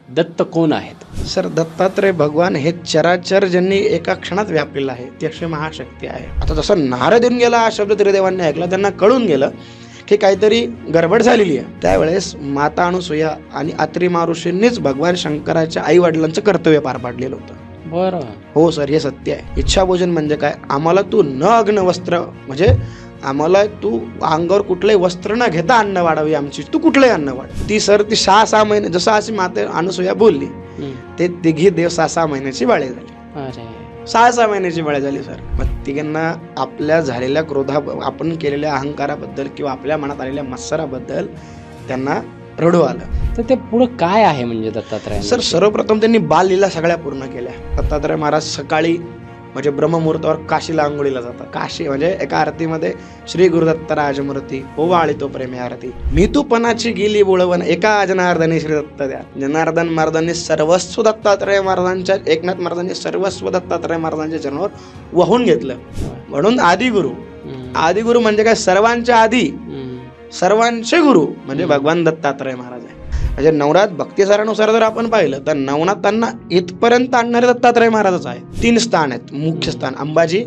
दत्त कोण आहेत? सर, दत्तात्रय भगवान हे चराचर ज्यांनी एका क्षणात व्यापलेलं आहे ती अशी महाशक्ती आहे. आता जसं नारद येऊन गेला हा शब्द त्रिदेवांनी ऐकला, त्यांना कळून गेलं की काहीतरी गडबड झालेली आहे. त्यावेळेस माता अनुसूया आणि अत्री महर्षींनीच भगवान शंकराच्या आई वडिलांचं कर्तव्य पार पाडलेलं होतं. बरं. हो सर, हे सत्य आहे. इच्छाभोजन म्हणजे काय? आम्हाला तू न अग्न वस्त्र, म्हणजे आम्हाला तू अंगावर कुठलंही वस्त्र न घेता अन्न वाढावी आमची, तू कुठलंही अन्न वाढ. ती 6 महिने, जसं अशी माता अनुसूया बोलली, ते तिघी देव 6 महिन्याची बाळे झाली. 6 महिन्याची बाळे झाली सर. मग तिघांना आपल्या झालेल्या आपण केलेल्या अहंकाराबद्दल किंवा आपल्या मनात आलेल्या मत्सराबद्दल त्यांना रडू आलं. तर ते पुढं काय आहे म्हणजे दत्तात्रय? सर, सर्वप्रथम त्यांनी बाललीला सगळ्या पूर्ण केल्या. दत्तात्रय महाराज सकाळी म्हणजे ब्रह्ममुहूर्तावर काशीला आंघोळीला जातात. काशी म्हणजे एका आरतीमध्ये श्री गुरुदत्त राजमूर्ती ओवाळी तो प्रेमी आरती, मी तू पणाची गेली बोळवण एका जनार्दनी श्री दत्त द्या. जनार्दन महाराजांनी सर्वस्व दत्तात्रय महाराजांच्या, एकनाथ महाराजांनी सर्वस्व दत्तात्रय महाराजांच्या चरणावर वाहून घेतलं. म्हणून आदिगुरु, आदिगुरु म्हणजे काय? सर्वांच्या आधी सर्वांचे गुरु म्हणजे भगवान दत्तात्रय महाराज आहे. म्हणजे नवनाथ भक्तिसारानुसार जर आपण पाहिलं तर नवनाथांना इथपर्यंत आणणारे दत्तात्रय महाराजच आहे. 3 स्थान आहेत मुख्य स्थान: अंबाजी,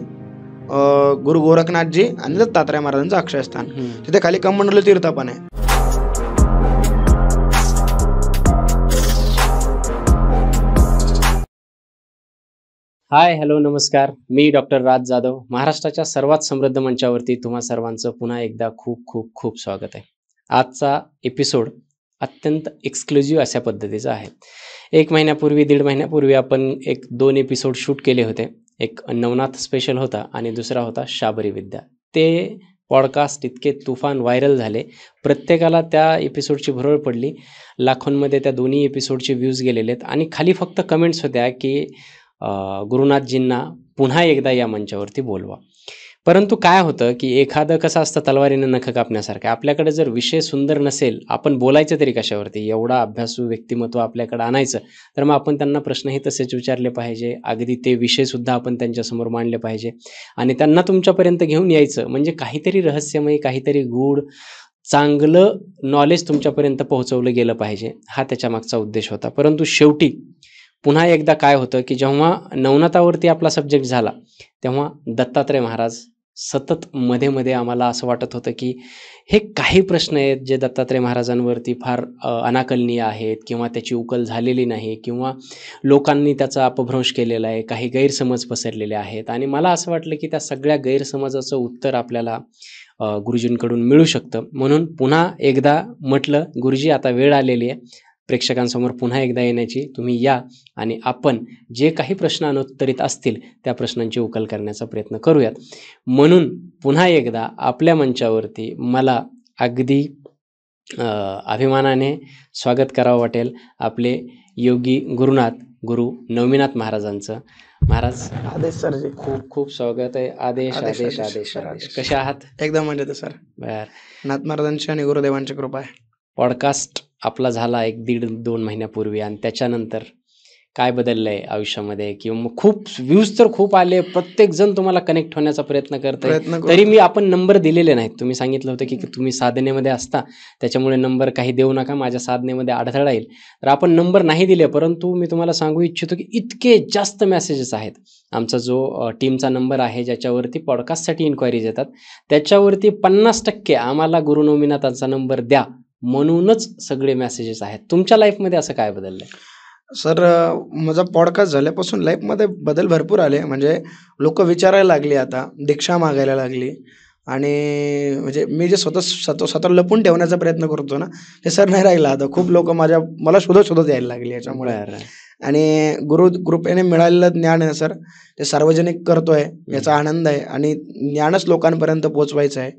गुरु गोरखनाथजी आणि दत्तात्रय महाराजांचं अक्षयस्थान. तिथे खाली कमंडलू तीर्थ पण आहे. हाय, हॅलो, नमस्कार. मी डॉक्टर राज जाधव. महाराष्ट्राच्या सर्वात समृद्ध मंचावरती तुम्हा सर्वांचं पुन्हा एकदा खूप खूप खूप स्वागत आहे. आजचा एपिसोड अत्यंत एक्सक्लुझिव्ह अशा पद्धतीचा आहे. 1 महिन्यापूर्वी, 1.5 महिन्यापूर्वी आपण 2 एपिसोड शूट केले होते. एक नवनाथ स्पेशल होता आणि दुसरा होता शाबरी विद्या. ते पॉडकास्ट इतके तुफान व्हायरल झाले, प्रत्येकाला त्या एपिसोडची भुरळ पडली. लाखोंमध्ये त्या दोन्ही एपिसोडचे व्ह्यूज गेलेले आहेत आणि खाली फक्त कमेंट्स होत्या की गुरुनाथजींना पुन्हा एकदा या मंचावरती बोलवा. परंतु काय होतं की एखादं कसं असतं, तलवारीनं नखं कापण्यासारखं. आपल्याकडे जर विषय सुंदर नसेल, आपण बोलायचं तरी कशावरती? एवढा अभ्यासू व्यक्तिमत्व आपल्याकडे आणायचं तर मग आपण त्यांना प्रश्नही तसेच विचारले पाहिजे, अगदी ते विषयसुद्धा आपण त्यांच्यासमोर मांडले पाहिजे आणि त्यांना तुमच्यापर्यंत घेऊन यायचं. म्हणजे काहीतरी रहस्यमय, काहीतरी गूढ, चांगलं नॉलेज तुमच्यापर्यंत पोहोचवलं गेलं पाहिजे, हा त्याच्या मागचा उद्देश होता. परंतु शेवटी पुन्हा एकदा काय होतं की जेव्हा नवनाथावरती आपला सब्जेक्ट झाला तेव्हा दत्तात्रय महाराज सतत मध्ये मध्ये आम्हाला असं वाटत होतं की हे काही प्रश्न आहेत जे दत्तात्रय महाराजांवरती फार अनाकलनीय आहेत किंवा त्याची उकल झालेली नाही किंवा लोकांनी त्याचा अपभ्रंश केलेला आहे, काही गैरसमज पसरलेले आहेत. आणि मला असं वाटलं की त्या सगळ्या गैरसमजाचं उत्तर आपल्याला गुरुजींकडून मिळू शकतं. म्हणून पुन्हा एकदा म्हटलं, गुरुजी आता वेळ आलेली आहे प्रेक्षकांसमोर पुन्हा एकदा येण्याची, तुम्ही या आणि आपण जे काही प्रश्न अनुत्तरित असतील त्या प्रश्नांची उकल करण्याचा प्रयत्न करूयात. म्हणून पुन्हा एकदा आपल्या मंचावरती मला अगदी अभिमानाने स्वागत करावं वाटेल आपले योगी गुरुनाथ, गुरु नवमीनाथ महाराजांचं. महाराज, आदेश सरजी. खूप खूप स्वागत आहे. आदेश आदेश आदेश आदेश. कसे आहात? एकदम मजेत सर. बर. नाथ महाराजांची आणि गुरुदेवांची कृपा आहे. पॉडकास्ट आपला झाला 1-1.5-2 महिन्यापूर्वी आणि त्याच्यानंतर काय बदललं आहे आयुष्यामध्ये? किंवा मग खूप व्ह्यूज तर खूप आले, प्रत्येक जण तुम्हाला कनेक्ट होण्याचा प्रयत्न करतोय. तरी मी आपण नंबर दिलेले नाहीत. तुम्ही सांगितलं होतं की तुम्ही साधनेमध्ये असता त्याच्यामुळे नंबर काही देऊ नका, माझ्या साधनेमध्ये अडथळा येईल. तर आपण नंबर नाही दिले. परंतु मी तुम्हाला सांगू इच्छितो की इतके जास्त मेसेजेस आहेत. आमचा जो टीमचा नंबर आहे ज्याच्यावरती पॉडकास्टसाठी इन्क्वायरीज येतात त्याच्यावरती 50% आम्हाला गुरु नवमीनाथांचा नंबर द्या म्हणूनच सगळे मेसेजेस आहेत. तुमच्या लाईफमध्ये असं काय बदललंय? सर, माझा पॉडकास्ट झाल्यापासून लाईफमध्ये बदल भरपूर आले. म्हणजे लोक विचारायला लागली, आता दीक्षा मागायला लागली आणि म्हणजे मी जे स्वतः लपून ठेवण्याचा प्रयत्न करतो ना ते सर नाही राहिला. आता खूप लोक मला शोधत यायला लागली याच्यामुळे. आणि गुरु कृपेने मिळालेलं ज्ञान आहे सर, ते सार्वजनिक करतोय, याचा आनंद आहे. आणि ज्ञानच लोकांपर्यंत पोहोचवायचं आहे,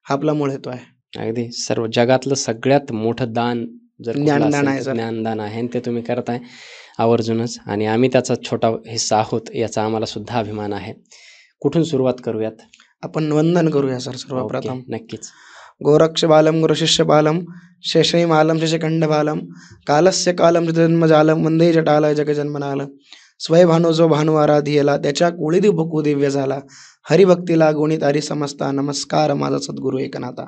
हा आपला मूळ हेतू आहे. अगदी सर्व जगातलं सगळ्यात मोठं दान जर ज्ञानदान आहे, ज्ञानदान आहे, ते तुम्ही करताय आवर्जूनच. आणि आम्ही त्याचा छोटा हिस्सा आहोत, याचा आम्हाला सुद्धा अभिमान आहे. कुठून सुरुवात करूयात? आपण वंदन करूया सर सर्वप्रथम. नक्कीच. गोरक्ष बालम गुरुशिष्य बालम शेषई मालम शशखंड बालम कालस्य कालम जन्मजालम वंदे जटालय जगजन्मनालम स्वयभानु जो भानु आराधियला त्याच्या कुळी भुकू दिव्य झाला हरिभक्तीला गुणित हरी समजता नमस्कार माझा सद्गुरु एकनाथा.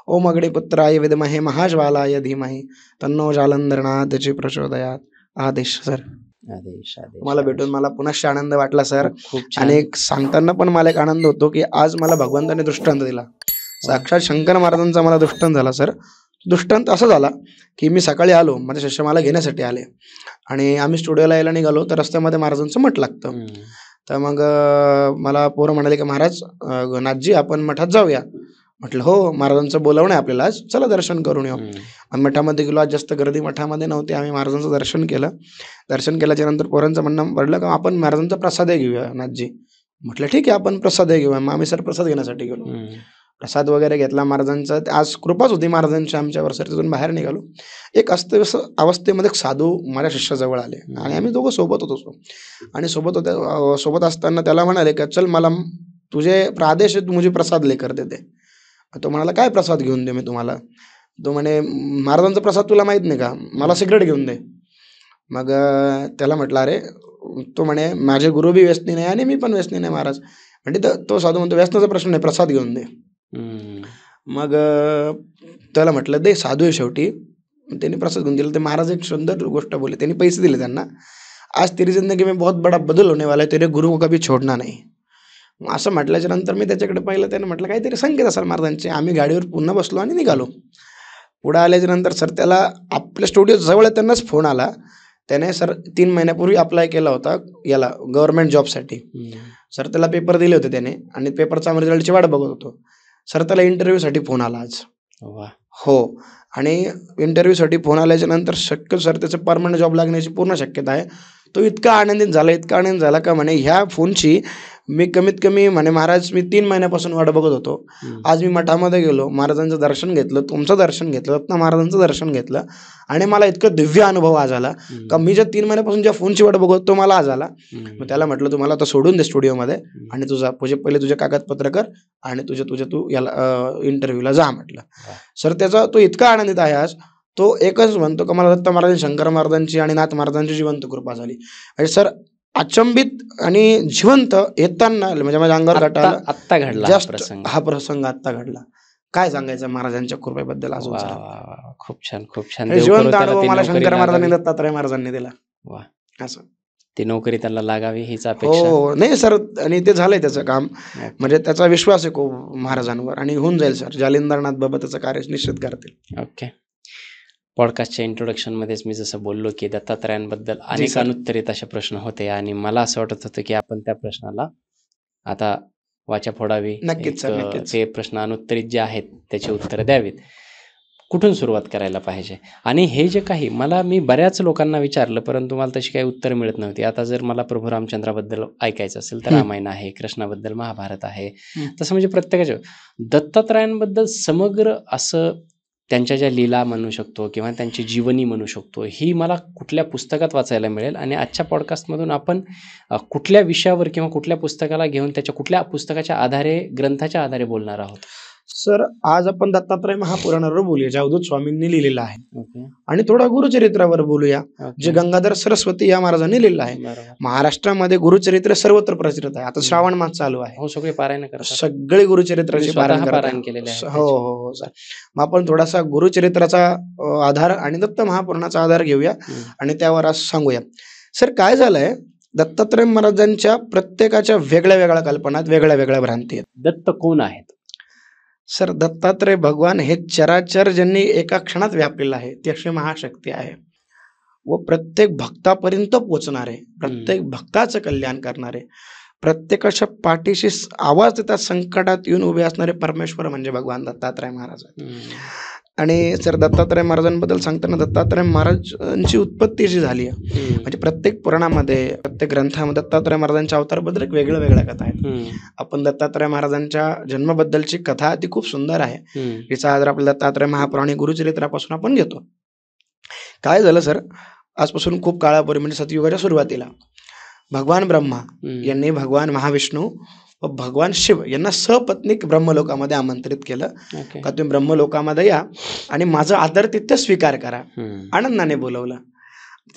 ओम अगडे पुत्राय विद्महे महाज्वालाय धीमहि तन्नो जालंधरनाथची प्रचोदयात. आदेश सर. आदेश आदेश तुम्हाला भेटून मला पुनश्च आनंद वाटला सर. खूप छान. आणि एक सांगताना पण मला एक आनंद होतो की आज मला भगवंताने दृष्टांत दिला. साक्षात शंकर महाराजांचा मला दृष्टांत झाला सर. दृष्टांत असा झाला की मी सकाळी आलो, माझे शिष्य मला घेण्यासाठी आले आणि आम्ही स्टुडिओला यायला निघालो तर रस्त्यामध्ये महाराजांचं मठ लागतं. तर मग मला पोरं म्हणाले की महाराज नाथजी आपण मठात जाऊया. म्हटलं हो, महाराजांचं बोलावणं आहे आपल्याला आज, चला दर्शन करून येऊ. आणि मठामध्ये गेलो. आज जास्त गर्दी मठामध्ये नव्हती. आम्ही महाराजांचं दर्शन केलं. दर्शन केल्याच्या नंतर पोरांचं म्हणणं पडलं का आपण महाराजांचा प्रसाद घेऊया नाथजी. म्हटलं ठीक आहे आपण प्रसाद घेऊया. मग आम्ही सर प्रसाद घेण्यासाठी गेलो. प्रसाद वगैरे घेतला महाराजांचा. आज कृपाच होती महाराजांची आमच्यावर सर. तिथून बाहेर निघालो. एक अस्तव्यस्त अवस्थेमध्ये एक साधू माझ्या शिष्याजवळ आले आणि आम्ही दोघं सोबत होतो. आणि सोबत असताना त्याला म्हणाले की चल मला तुझे प्रादेश तू मुझे प्रसाद लेकर देते. तो म्हणाला काय प्रसाद घेऊन दे मी तुम्हाला. तो म्हणे महाराजांचा प्रसाद तुला माहीत नाही का, मला सिगरेट घेऊन दे. मग त्याला म्हटलं अरे, तो म्हणे माझे गुरु बी व्यसनी नाही आणि मी पण व्यसनी नाही महाराज. म्हणजे तो साधू म्हणतो व्यसनाचा प्रश्न नाही, प्रसाद घेऊन दे. मग त्याला म्हटलं दे, साधू आहे शेवटी. त्यांनी प्रसाद घेऊन दिला. ते महाराज एक सुंदर गोष्ट बोलले, त्यांनी पैसे दिले त्यांना. आज तेरी जिंदगी में बहुत बड़ा बदल होने वाला है, तेरे गुरु को कभी छोडना नाही. असं म्हटल्याच्या नंतर मी त्याच्याकडे पाहिलं. त्याने म्हटलं काहीतरी संकेत असेल महाराजांचे. आम्ही गाडीवर पुन्हा बसलो आणि निघालो. पुढे आल्याच्या नंतर सर त्याला आपल्या स्टुडिओ जवळ त्यांनाच फोन आला. त्याने सर 3 महिन्यापूर्वी अप्लाय केला होता याला गव्हर्नमेंट जॉबसाठी. सर त्याला पेपर दिले होते त्याने आणि पेपरचा आम्ही रिझल्टची वाट बघत होतो. सर त्याला इंटरव्ह्यूसाठी फोन आला आज. हो. आणि इंटरव्ह्यूसाठी फोन आल्याच्या नंतर शक्य सर त्याचं परमनंट जॉब लागण्याची पूर्ण शक्यता आहे. तो इतका आनंदित झाला का म्हणे ह्या फोनची मी कमीत कमी म्हणे महाराज मी 3 महिन्यापासून वाट बघत होतो. आज मी मठामध्ये गेलो, महाराजांचं दर्शन घेतलं, तुमचं दर्शन घेतलं, रत्न महाराजांचं दर्शन घेतलं आणि मला इतकं दिव्य अनुभव आज आला का मी ज्या 3 महिन्यापासून ज्या फोनची वाट बघत तो मला आज आला. मग त्याला म्हटलं तुम्हाला आता सोडून दे स्टुडिओमध्ये आणि पहिले तुझे कागदपत्र कर आणि तू याला इंटरव्ह्यूला जा म्हटलं. सर त्याचा तो इतका आनंदित आहे आज. तो एकच म्हणतो का मला दत्त महाराजांची, शंकर महाराजांची आणि नाथ महाराजांची जिवंत कृपा झाली. आणि सर अचंबित आणि जिवंत येताना म्हणजे माझ्या अंगावर आत्ता घडला हा प्रसंग आत्ता घडला. काय सांगायचं महाराजांच्या कृपेबद्दल अजून. खूप छान खूप छान. जिवंत अनुभव मला शंकर महाराजांनी, दत्तात्रय महाराजांनी दिला. असं ती नोकरी त्यांना लागावी हीच अपेक्षा. हो नाही सर. आणि ते झालंय त्याचं काम. म्हणजे त्याचा विश्वास आहे खूप महाराजांवर आणि होऊन जाईल सर. जालिंदरनाथ बाबा त्याचं कार्य निश्चित करतील. ओके. पॉडकास्टच्या इंट्रोडक्शनमध्येच मी जसं बोललो की दत्तात्रयांबद्दल अनेक अनुत्तरित असे प्रश्न होते आणि मला असं वाटत होतं की आपण त्या प्रश्नाला आता वाचा फोडावी. नक्कीच सर, नक्कीच. ते प्रश्न अनुत्तरित जे आहेत त्याची उत्तरं द्यावीत. कुठून सुरुवात करायला पाहिजे आणि हे जे काही मी बऱ्याच लोकांना विचारलं परंतु मला तशी काही उत्तर मिळत नव्हती. आता जर मला प्रभू रामचंद्राबद्दल ऐकायचं असेल तर रामायण आहे, कृष्णाबद्दल महाभारत आहे. तसं म्हणजे प्रत्येकाच्या दत्तात्रयांबद्दल समग्र असं त्यांच्या ज्या लीला म्हणू शकतो किंवा त्यांची जीवनी म्हणू शकतो ही मला कुठल्या पुस्तकात वाचायला मिळेल आणि आजच्या पॉडकास्टमधून आपण कुठल्या विषयावर किंवा कुठल्या पुस्तकाला घेऊन त्याच्या कुठल्या पुस्तकाच्या आधारे, ग्रंथाच्या आधारे बोलणार आहोत. सर आज आपण दत्तात्रय महापुराणावर बोलूया जे अवधूत स्वामींनी लिहिलेलं आहे. आणि थोडा गुरुचरित्रावर बोलूया जे गंगाधर सरस्वती या महाराजांनी लिहिलेलं आहे. महाराष्ट्रामध्ये गुरुचरित्र सर्वत्र प्रचलित आहे. आता श्रावण मास चालू आहे. हो, सगळे पारायण करतात. सगळे गुरुचरित्राचे पारायण केलेले आहे. हो सर. मग आपण थोडासा गुरुचरित्राचा आधार आणि दत्त महापुराणाचा आधार घेऊया आणि त्यावर आज सांगूया. सर काय झालंय, दत्तात्रय महाराजांच्या प्रत्येकाच्या वेगळ्या वेगळ्या कल्पना, वेगळ्या वेगळ्या भ्रांती आहेत. दत्त कोण आहेत? सर दत्तात्रय भगवान हे चराचर ज्यांनी एका क्षणात व्यापलेलं आहे ती अशी महाशक्ती आहे व प्रत्येक भक्तापर्यंत पोचणारे, प्रत्येक भक्ताचं कल्याण करणारे, प्रत्येकाच्या पाठीशी आवाज देतात संकटात येऊन उभे असणारे परमेश्वर म्हणजे भगवान दत्तात्रय महाराज. आणि सर दत्तात्रय महाराजांबद्दल सांगताना दत्तात्रय महाराजांची उत्पत्ती जी झाली आहे म्हणजे प्रत्येक पुराणामध्ये, प्रत्येक ग्रंथामध्ये दत्तात्रय महाराजांच्या अवताराबद्दल एक वेगळ्या कथा आहेत. आपण दत्तात्रय महाराजांच्या जन्माबद्दलची कथा ती खूप सुंदर आहे. तिचा आधार आपल्या दत्तात्रय महापुराण गुरुचरित्रापासून आपण घेतो. काय झालं सर, आजपासून खूप काळापूर्वी म्हणजे सतयुगाच्या सुरुवातीला भगवान ब्रह्मा यांनी भगवान महाविष्णू व भगवान शिव यांना सपत्नीक ब्रह्मलोकामध्ये आमंत्रित केलं का तुम्ही ब्रह्मलोकामध्ये या आणि माझं आदरातिथ्य स्वीकार करा. आनंदाने बोलवलं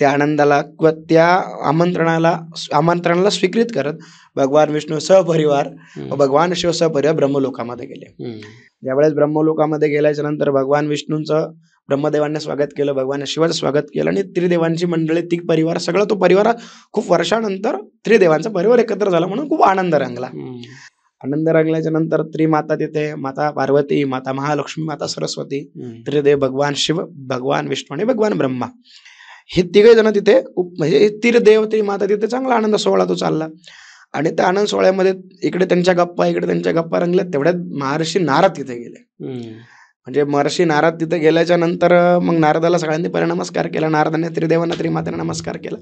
त्या आनंदाला किंवा त्या आमंत्रणाला स्वीकृत करत भगवान विष्णू सहपरिवार व भगवान शिव सहपरिवार ब्रह्मलोकामध्ये गेले. ज्यावेळेस ब्रह्मलोकामध्ये गेल्याच्या नंतर भगवान विष्णूंचं ब्रह्मदेवांनी स्वागत केलं, भगवान शिवाचं स्वागत केलं आणि त्रिदेवांची मंडळी, तिघ परिवार, सगळा तो परिवार खूप वर्षानंतर त्रिदेवांचा परिवार एकत्र झाला म्हणून खूप आनंद रंगला. आनंद रंगल्याच्या नंतर त्रिमाता तिथे, माता पार्वती, माता महालक्ष्मी, माता सरस्वती, त्रिदेव भगवान शिव, भगवान विष्णू आणि भगवान ब्रह्मा, हे तिघे जण तिथे म्हणजे त्रिदेव त्रिमाता तिथे चांगला आनंद सोहळा तो चालला. आणि त्या आनंद सोहळ्यामध्ये इकडे त्यांच्या गप्पा रंगल्या. तेवढ्यात महर्षी नारद तिथे गेले. म्हणजे महर्षी नारद तिथे गेल्याच्या नंतर मग नारदाला सगळ्यांनी पहिला नमस्कार केला. नारदाने त्रिदेवांना त्रिमातेने नमस्कार केला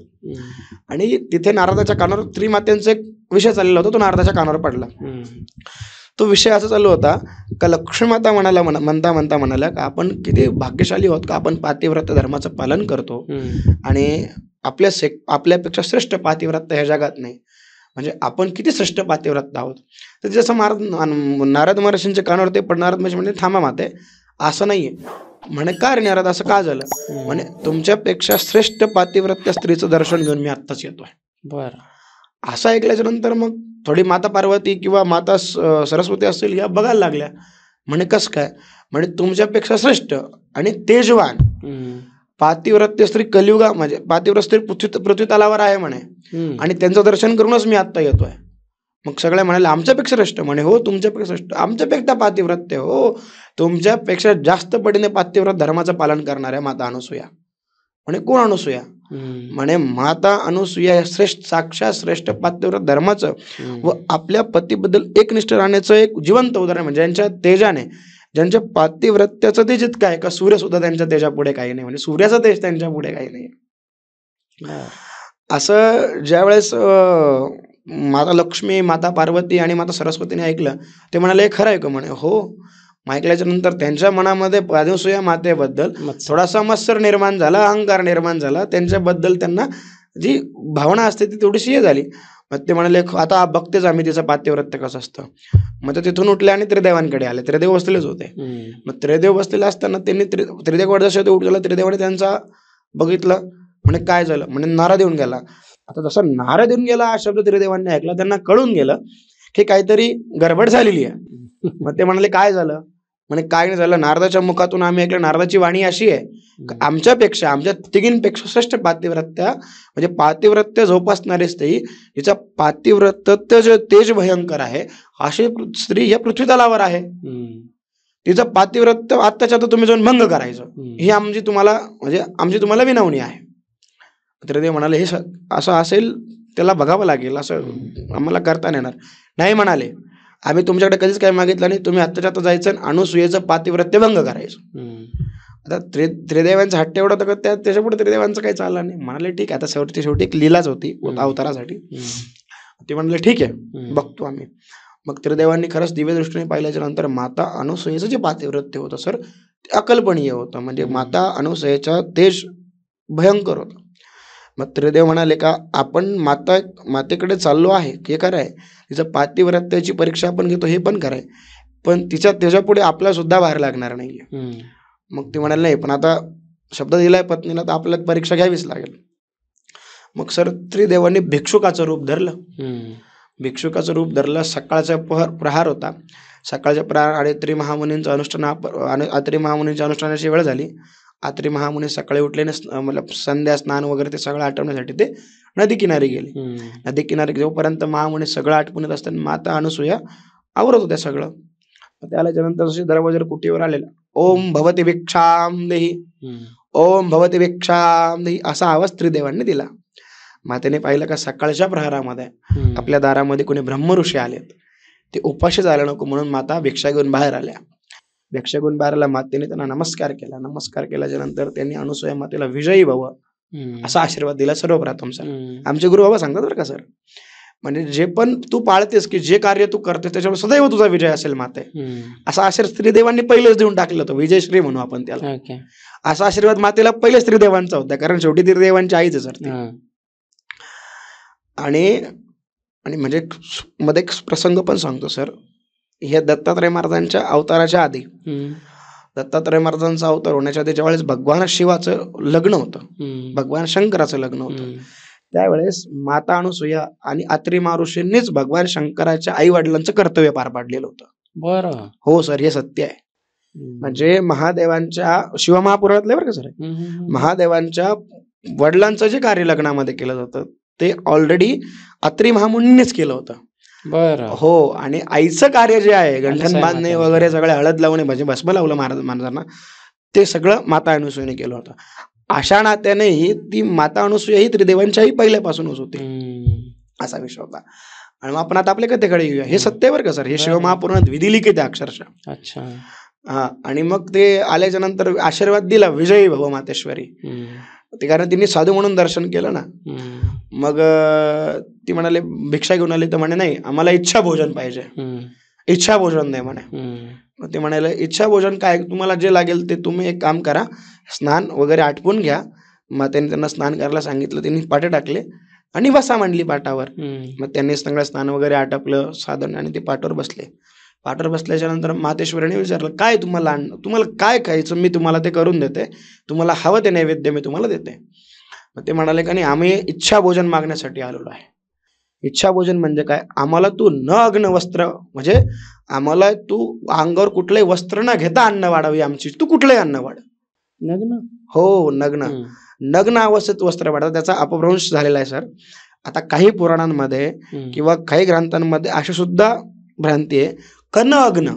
आणि तिथे नारदाच्या कानावर त्रिमातेंचा एक विषय चाललेला होता, तो नारदाच्या कानावर पडला. तो विषय असा चालू होता का लक्ष्मीमाता म्हणता म्हणाल्या का आपण किती भाग्यशाली आहोत का आपण पातिव्रत्य धर्माचं पालन करतो आणि आपल्यापेक्षा श्रेष्ठ पातिव्रत्य ह्या जगात नाही, म्हणजे आपण किती श्रेष्ठ पातिव्रत्य आहोत. तर जसं नारद महर्षींच्या कानावर ते पडणार म्हणजे थांबा माते, असं नाहीये म्हणे. का रे नारद, असं का झालं म्हणे, तुमच्यापेक्षा श्रेष्ठ पातिव्रत्य स्त्रीचं दर्शन घेऊन मी आत्ताच येतोय. बरं. असं ऐकल्याच्या नंतर मग थोडी माता पार्वती किंवा माता सरस्वती असतील या बघायला लागल्या. म्हणे कस काय म्हणे, तुमच्यापेक्षा श्रेष्ठ आणि तेजवान पातिव्रत्य स्त्री कलियुगा म्हणजे पातिव्रत स्त्री पृथ्वी तलावर आहे म्हणे आणि त्यांचं दर्शन करूनच मी आत्ता येतोय. मग सगळ्या म्हणाले आमच्यापेक्षा श्रेष्ठ म्हणे, हो तुमच्यापेक्षा श्रेष्ठ, आमच्यापेक्षा पातिव्रत्य, हो तुमच्यापेक्षा जास्त पटीने पातिव्रत धर्माचं पालन करणाऱ्या माता अनुसूया. म्हणे कोण अनुसूया म्हणे, माता अनुसूया साक्षात श्रेष्ठ पातिव्रत धर्माचं व आपल्या पतीबद्दल एकनिष्ठ राहण्याचं एक जिवंत उदाहरण. म्हणजे ज्यांच्या तेजाने, ज्यांच्या पातिव्रत्याचं तेज इतकं आहे का सूर्य सुद्धा त्यांच्या तेजा पुढे काही नाही, म्हणजे सूर्याचा तेज त्यांच्या पुढे काही नाही. असं ज्यावेळेस माता लक्ष्मी, माता पार्वती आणि माता सरस्वतीने ऐकलं, ते म्हणाले हे खरं आहे का म्हणे, हो. ऐकल्याच्या नंतर त्यांच्या मनामध्ये अनुसूया मातेबद्दल थोडासा मत्सर निर्माण झाला, अहंकार निर्माण झाला, त्यांच्याबद्दल त्यांना जी भावना असते ती थोडीशी हे झाली. मग ते म्हणाले आता बघतेच आम्ही तिचं पातिव्रत्य कसं असतं. मग ते तिथून उठले आणि त्रिदेवांकडे आले. त्रिदेव बसलेलेच होते. मग त्रिदेव बसलेले असताना त्यांनी त्रिदेवाकडे जसं ते उठलेला, त्रिदेवाने त्यांचा बघितलं. म्हणे काय झालं म्हणे, नारद येऊन गेला. आता जसं नारद येऊन गेला हा शब्द त्रिदेवांनी ऐकला, त्यांना कळून गेलं की काहीतरी गडबड झालेली आहे. मग ते म्हणाले काय झालं म्हणे, काय नाही झालं, नारदाच्या मुखातून आम्ही ऐकलं, नारदाची वाणी अशी आहे आमच्या तिघींपेक्षा श्रेष्ठ पातिव्रत्या म्हणजे पातिव्रत्य जोपासणारी स्त्री, हिचा पातिव्रत्य तेज भयंकर आहे, अशी स्त्री या पृथ्वी तलावर आहे. तिचं पातिव्रत्य आत्ताच्या आता तुम्ही जाऊन भंग करायचं, ही आमची तुम्हाला विनवणी आहे. त्रिदेव म्हणाले हे असं असेल त्याला बघावं लागेल, असं आम्हाला करता येणार नाही. म्हणाले आम्ही तुमच्याकडे कधीच काही मागितलं नाही, तुम्ही आत्ताच्या आता जायचं आणि अनुसूयेचं पातिव्रत्य भंग करायचं. आता त्रिदेवांचा हट्ट एवढा होता का त्याच्यापुढे त्रिदेवांचं काही चाललं नाही. म्हणाले ठीक आहे, आता शेवटी एक लीलाच होती अवतारासाठी. ते म्हणाले ठीक आहे बघतो आम्ही. मग त्रिदेवांनी खरंच दिव्य दृष्टीने पाहिल्याच्या नंतर माता अनुसूयेचं जे पातिव्रत्य होतं सर ते अकल्पनीय होतं. म्हणजे माता अनुसूयेचा तेज भयंकर होता. मग त्रिदेव म्हणाले का आपण मातेकडे चाललो आहे हे खरं आहे, तिचं पातिव्रत्याची परीक्षा आपण घेतो हे पण खरं आहे, पण त्याच्या पुढे आपला सुद्धा बाहेर लागणार नाहीये. मग ते म्हणाले नाही, पण आता शब्द दिलाय पत्नीला तर आपल्याला परीक्षा घ्यावीच लागेल. मग सर त्रिदेवांनी भिक्षुकाचं रूप धरलं. सकाळचा प्रहार होता. सकाळच्या प्रहार आणि त्रिमहामुनींचं अनुष्ठानाची वेळ झाली. आत्री महामुनी सकाळी उठले, मतलब संध्या स्नान वगैरे ते सगळं आटवण्यासाठी ते नदी किनारी गेले. नदी किनारी जोपर्यंत महामुनी सगळं आटपून येत असताना माता अनुसूया आवरत होत्या सगळं. ते आल्याच्या नंतर दरवाजावर कुटीवर आलेला ओम भवती भिक्षाम देही, ओम भवती भिक्षाम देही असा आवाज त्रिदेवांनी दिला. मातेने पाहिलं का सकाळच्या प्रहारामध्ये आपल्या दारामध्ये कोणी ब्रह्मऋषी आलेत, ते उपाशी झालं नको म्हणून माता भिक्षा घेऊन बाहेर आल्या. भिक्षा घेऊन बाहेर आला. मातेने त्यांना नमस्कार केला. नमस्कार केल्याच्या नंतर त्यांनी अनुसूया मातेला विजयी भव असा आशीर्वाद दिला. सर्वप्रथम सर आमचे गुरु बाबा सांगतात बरं का सर, म्हणजे जे पण तू पाळतेस की जे कार्य तू करतेस त्याच्यावर सदैव तुझा विजय असेल माते, असा आशीर्वाद त्रिदेवांनी पहिलेच देऊन टाकलं होतं. विजयश्री म्हणू आपण त्याला. असा आशीर्वाद मातेला पहिलेच त्रिदेवांचा होता, कारण शेवटी त्रिदेवांची आईच आहे सर. आणि म्हणजे मध्ये एक प्रसंग पण सांगतो सर. ह्या दत्तात्रय महाराजांच्या अवताराच्या आधी दत्तात्रय महाराजांचा अवतार होण्याच्या आधी ज्यावेळेस भगवान शिवाचं लग्न होतं, भगवान शंकराचं लग्न होतं, त्यावेळेस माता अनुसूया आणि अत्री महर्षींनीच भगवान शंकराच्या आई वडिलांचं कर्तव्य पार पाडलेलं होतं. बरं. हो सर, हे सत्य आहे. म्हणजे महादेवांच्या शिवमहापुराणातले बरं का सर, महादेवांच्या वडिलांचं जे कार्य लग्नामध्ये केलं जातं ते ऑलरेडी अत्री महामुनींनीच केलं होतं. बरं. हो, आणि आईचं कार्य जे आहे गंठन अनुसूया बांधणे मातेने वगैरे सगळे हळद लावणे म्हणजे भस्म लावलं महाराजांना, ते सगळं माता अनुसूयाने केलं होतं. अशा नात्यानेही ती माता अनुसूया ही त्रिदेवांच्याही पहिल्यापासूनच होती, असा विषय होता. आणि मग आपण आता आपल्या कथेकडे येऊया. हे सत्य बरं का सर, हे शिवमहापुराणात विधिलिखित आहे अक्षरशः. अच्छा. हा, आणि मग ते आल्याच्या नंतर आशीर्वाद दिला, विजयी भव मातेश्वरी. ते कारण तिने साधू म्हणून दर्शन केलं ना, मग ती म्हणाले भिक्षा घेऊन आली, तर म्हणे नाही आम्हाला इच्छा भोजन पाहिजे, इच्छा भोजन नाही म्हणे. मग ते म्हणाले इच्छा भोजन काय, तुम्हाला जे लागेल ते तुम्ही एक काम करा, स्नान वगैरे आटपून घ्या. मग त्यांनी त्यांना स्नान करायला सांगितलं, त्यांनी पाटे टाकले आणि बसा म्हणली पाटावर. मग त्यांनी सगळं स्नान वगैरे आटपलं साधन आणि ते पाटावर बसले. पाटावर बसल्याच्या नंतर मातेश्वरीने विचारलं काय तुम्हाला काय खायचं, मी तुम्हाला ते करून देते, तुम्हाला हवं ते नैवेद्य मी तुम्हाला देते. मग ते म्हणाले का नाही आम्ही इच्छा भोजन मागण्यासाठी आलेलो आहे. इच्छा भोजन म्हणजे काय, आम्हाला तू न अग्न वस्त्र, म्हणजे आम्हाला तू अंगावर कुठलंही वस्त्र न घेता अन्न वाढावी आमची, तू कुठलंही अन्न वाढ. नग्न. हो, नग्न अवस्थेत वस्त्र वाढतात. त्याचा अपभ्रंश झालेला आहे सर. आता काही पुराणांमध्ये किंवा काही ग्रंथांमध्ये अशी सुद्धा भ्रांती आहे, कन अग्न,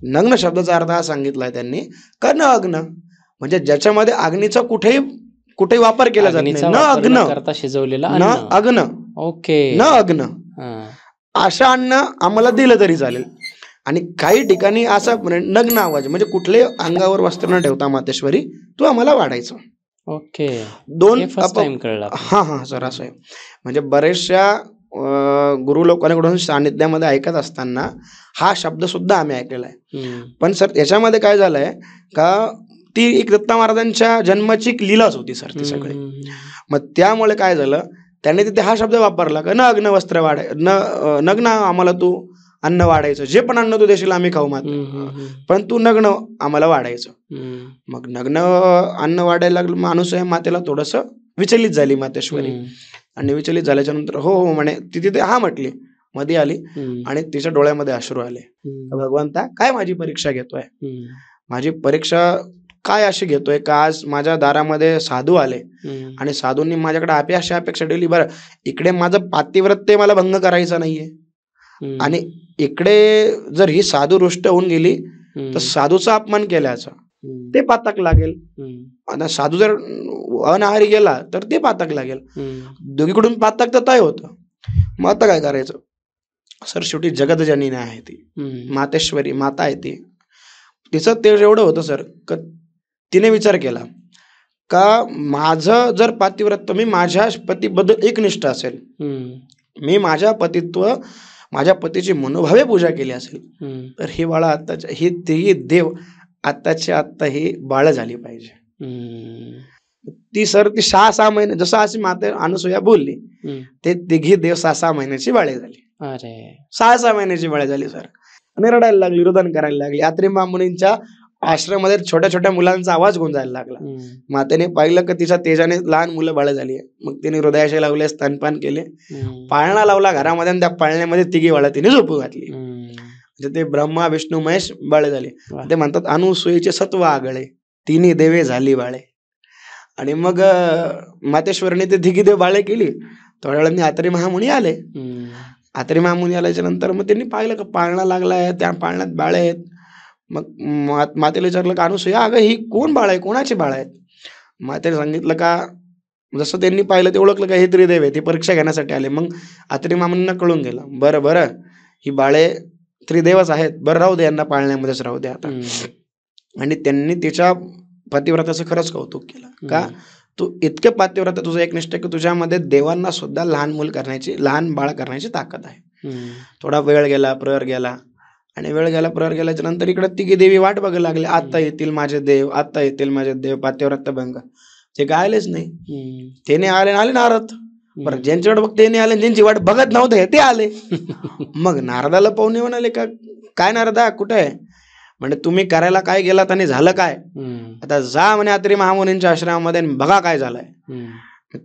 नग्न शब्दाचा अर्थ हा सांगितलाय त्यांनी, कन अग्न म्हणजे ज्याच्यामध्ये अग्नीचा कुठेही वापर केला जात नाही, न अग्न करता शिजवलेला न अग्न. ओके. न अग्न अशा अन्न आम्हाला दिलं तरी चालेल. आणि काही ठिकाणी असा नग्न आवाज म्हणजे कुठले अंगावर वस्त्र न ठेवता मातेश्वरी तू आम्हाला वाढायचं. ओके. दोन कळलं. हा सर, असं आहे. म्हणजे बरेचशा गुरु लोकांकडून सानिध्यामध्ये ऐकत असताना हा शब्द सुद्धा आम्ही ऐकलेला आहे. पण सर याच्यामध्ये काय झालंय का, ती एक दत्ता महाराजांच्या जन्माची एक लीलाच होती सर ती सगळी. मग त्यामुळे काय झालं, त्याने तिथे हा शब्द वापरला का न अग्न वस्त्र वाढाय, नग्न आम्हाला तू अन्न वाढायचं, जे पण अन्न तू देशील आम्ही खाऊ मात्र, पण तू नग्न आम्हाला वाढायचं. मग नग्न अन्न वाढायला लागलं, माणूस आहे मातेला थोडस विचलित झाली मातेश्वरी. आणि विचलित झाल्याच्या नंतर हो म्हणे, ती तिथे हा म्हटली, मध्ये आली आणि तिच्या डोळ्यामध्ये अश्रू आले. भगवंता काय माझी परीक्षा घेतोय, माझी परीक्षा काय अशी घेतोय का आज माझ्या दारामध्ये साधू आले आणि साधूंनी माझ्याकडे अशी अपेक्षा ठेवली, बरं इकडे माझं पातिव्रत्य मला भंग करायचं नाहीये आणि इकडे जर ही साधू रुष्ट होऊन गेली तर साधूचा अपमान केल्याचं ते पातक लागेल, आणि साधू जर अनाहारी गेला तर ते पातक लागेल. दोघीकडून पातक तर तय होतं. मग आता काय करायचं सर, शेवटी जगतजननी आहे ती मातेश्वरी, माता आहे ती. तिचं ते एवढं होतं सर का तिने विचार केला का माझं जर पातिव्रत्य, मी माझ्या पतीबद्दल एकनिष्ठ असेल, मी माझ्या पतीची मनोभावे पूजा केली असेल, तर ही बाळा आत्ताच्या ही तेही देव आत्ताच्या आत्ता ही बाळ झाली पाहिजे. ती सर ती 6 महिने, जसं अशी माता अनुसूया बोलली, ते तिघी देव 6 महिन्याची बाळे झाली. अरे 6 महिन्याची बाळे झाली सर. आणि रडायला लागली, रुदन करायला लागली. अत्री मुनींच्या आश्रमामध्ये छोट्या छोट्या मुलांचा आवाज गुंजायला लागला. मातेने पाहिलं की तिच्या तेजाने लहान मुलं बाळ झाली आहे. मग तिने हृदयाशी लावले, स्तनपान केले, पाळणा लावला घरामध्ये, आणि त्या पाळण्यामध्ये तिघी बाळा तिने झोपू घातली. म्हणजे ते ब्रह्मा विष्णू महेश बाळे झाले. ते म्हणतात अनुसूयेचे सत्व आगळे, तिन्ही देवे झाली बाळे. आणि मग मातेश्वरीने ते तिघी देव बाळे केली. थोड्या वेळाने अत्री महामुनी आले. अत्री महामुनी आल्याच्या नंतर मग त्यांनी पाहिलं का पाळणा लागलाय, त्या पाळण्यात बाळ आहेत. मग मातेला विचारलं का अनुसूया अगं ही कोण बाळ आहे, कोणाची बाळ आहेत. मातेने सांगितलं का जसं त्यांनी पाहिलं ते ओळखलं का हे त्रिदेव आहे, ते परीक्षा घेण्यासाठी आले. मग अत्री महामुनींना कळून गेलं, बरं ही बाळे त्रिदेवच आहेत, बरं राहू दे, यांना पाळण्यामध्येच राहू दे आता. आणि त्यांनी तिच्या पतिव्रताचं खरंच कौतुक केलं का तू इतके पातिव्रत, तुझं एकनिष्ठ की तुझ्यामध्ये देवांना सुद्धा लहान बाळ करण्याची ताकद आहे. थोडा वेळ गेला, प्रहर गेला, आणि वेळ गेल्याच्या नंतर इकडे तिघी देवी वाट बघायला लागले, आता येतील माझे देव, पातिव्रत भंग. ते काय आलेच नाही. त्याने आले नारद, बरं ज्यांची वाट बघते ते आले, ज्यांची वाट बघत नव्हते ते आले. मग नारदाला पाहुणे म्हणाले का काय नारदा कुठे आहे. म्हणजे तुम्ही करायला काय गेलात आणि झालं काय, आता जा म्हणे अत्रि महामुनींच्या आश्रमामध्ये आणि बघा काय झालंय.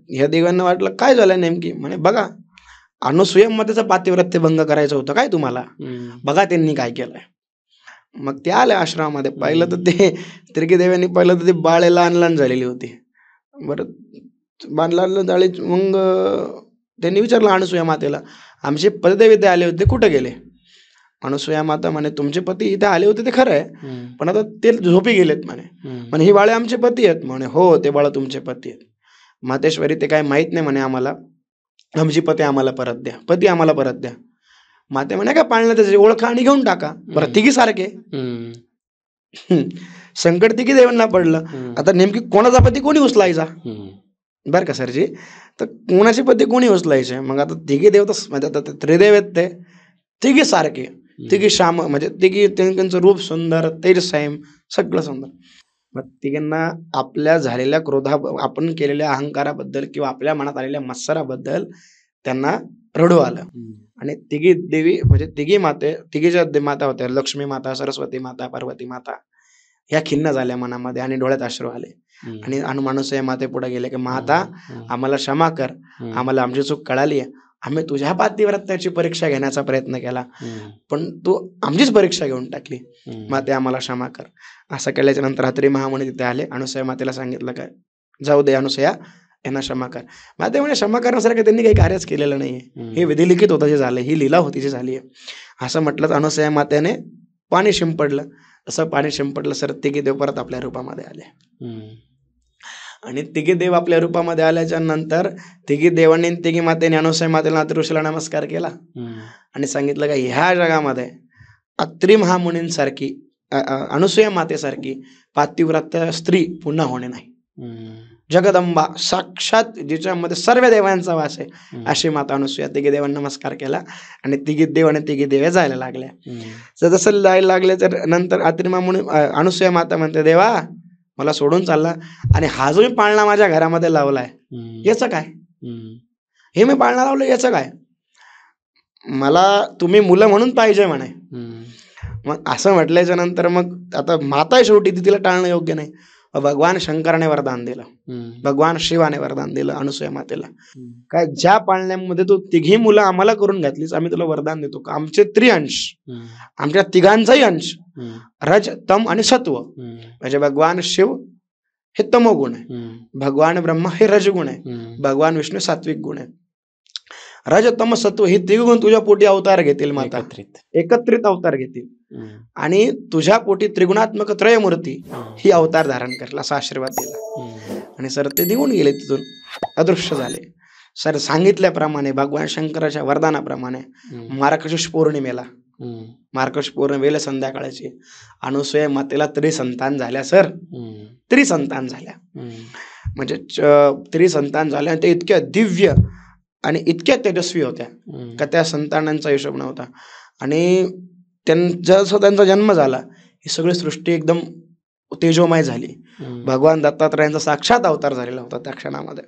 ह्या दिव्यांना वाटलं काय झालंय नेमकी. म्हणे बघा अनुसूयमतेचं पातिव्रत्य भंग करायचं होतं काय तुम्हाला, बघा त्यांनी काय केलंय. मग ते आले आश्रमामध्ये. पाहिलं तर ते त्रिकीदेव्यांनी पाहिलं तर ते बाळे लहान लहान झालेली होती. बरं लहान झाली. मग त्यांनी विचारलं अनुसूया मातेला, आमचे पतिदेव इथे आले होते कुठे गेले. अनुसूया माता म्हणे तुमचे पती इथे आले होते ते खरं आहे, पण आता ते झोपी गेलेत म्हणे. ही बाळे आमचे पती आहेत. म्हणे हो ते बाळ तुमचे पती आहेत. मातेश्वरी ते काय माहित नाही म्हणे आम्हाला, आमची पती आम्हाला परत द्या, पती आम्हाला परत द्या. माते म्हणे काय पाळणं त्याची ओळखा आणि घेऊन टाका. बरं तिघी सारखे संकट तिघी देवांना पडलं. आता नेमकी कोणाचा पती कोणी उचलायचा बरं का सरजी, तर कोणाचे पती कोणी उचलायचे. मग आता तिघी देव तर म्हणजे आता त्रिदेव आहेत ते तिघी सारखे, तिघी श्याम म्हणजे तिघी त्यांचं रूप सुंदर, तेजसायम सगळं सुंदर. मग तिघांना आपल्या झालेल्या आपण केलेल्या अहंकाराबद्दल किंवा आपल्या मनात आलेल्या मत्सराबद्दल त्यांना रडू आलं. आणि तिघी देवी म्हणजे तिघीच्या माता होत्या, लक्ष्मी माता, सरस्वती माता, पार्वती माता, ह्या खिन्न झाल्या मनामध्ये आणि डोळ्यात अश्रू आले. आणि अनुमानुसया माते पुढे गेले की माता आम्हाला क्षमा कर, आम्हाला आमची चूक कळाली आहे, आम्ही तुझ्या पातिव्रत्याची परीक्षा घेण्याचा प्रयत्न केला पण तू आमचीच परीक्षा घेऊन टाकली, माते आम्हाला क्षमा कर. असं केल्याच्या नंतर अत्रि महामुनी तिथे आले. अनुसूया मातेला सांगितलं काय जाऊ दे अनुसूया यांना क्षमा कर. माते म्हणजे क्षमा करण्यासारखं त्यांनी काही कार्यच केलेलं नाहीये, हे विधिलिखित होतं जे झालं, ही लीला होती जी झाली आहे. असं म्हटलं अनुसूया मातेने पाणी शिंपडलं. असं पाणी शिंपडलं सर तिघी देव परत आपल्या रूपामध्ये आले. आणि तिघी देव आपल्या रूपामध्ये आल्याच्या नंतर तिघी देवांनी तिघी मातेने अनुसूया मातेला अत्रि ऋषीला नमस्कार केला आणि सांगितलं का ह्या जगामध्ये अत्रि महामुनींसारखी अनुसूया मातेसारखी पातिव्रत्य स्त्री पुन्हा होणे नाही. जगदंबा साक्षात जिच्यामध्ये सर्व देवांचा वास आहे अशी माता अनुसूया. तिघी देवांना नमस्कार केला आणि तिघी देव आणि तिघी देव जायला लागल्या. जसं जायला लागले तर नंतर अत्रि महामुनी अनुसूया माता म्हणते देवा मला सोडून चालला आणि हा जो मी पाळणा माझ्या घरामध्ये लावलाय याचं काय, हे मी पाळणा लावलं याचं काय, मला तुम्ही मुलं म्हणून पाहिजे म्हणे. मग असं म्हटल्याच्या नंतर मग आता माता शेवटी तिला टाळणं योग्य नाही. भगवान शंकराने वरदान दिलं, भगवान शिवाने वरदान दिलं अनुसूया मातेला काय ज्या पाळण्यामध्ये तू तिघी मुलं आम्हाला करून घातलीस आम्ही तुला वरदान देतो का आमचे त्रिअंश, आमच्या तिघांचाही अंश रज तम आणि सत्व, म्हणजे भगवान शिव हे तमोगुण आहे, भगवान ब्रह्मा हे रजगुण आहे, भगवान विष्णू सात्विक गुण आहे. रज तम सत्व ही तिघ गुण तुझ्या पोटी अवतार घेतील माता, एकत्रित अवतार घेतील आणि तुझ्या पोटी त्रिगुणात्मक त्रयमूर्ती ही अवतार धारण करेल असा आशीर्वाद दिला. आणि सर ते निघून गेले तिथून, अदृश्य झाले. सर सांगितल्याप्रमाणे भगवान शंकराच्या वरदानाप्रमाणे मार्गशीर्ष पौर्णिमेला, मार्गशीर्ष पौर्णिमेला संध्याकाळची अनुसूया मातेला त्रिसंतान झाल्या. सर त्रिसंतान झाल्या म्हणजे त्रिसंतान झाल्या आणि ते इतक्या दिव्य आणि इतक्या तेजस्वी होत्या का त्या संतानांचा हिशोब नव्हता. आणि जसं त्यांचा जन्म झाला ही सगळी सृष्टी एकदम तेजोमय झाली. भगवान दत्तात्रयांचा साक्षात अवतार झालेला होता त्या क्षणामध्ये.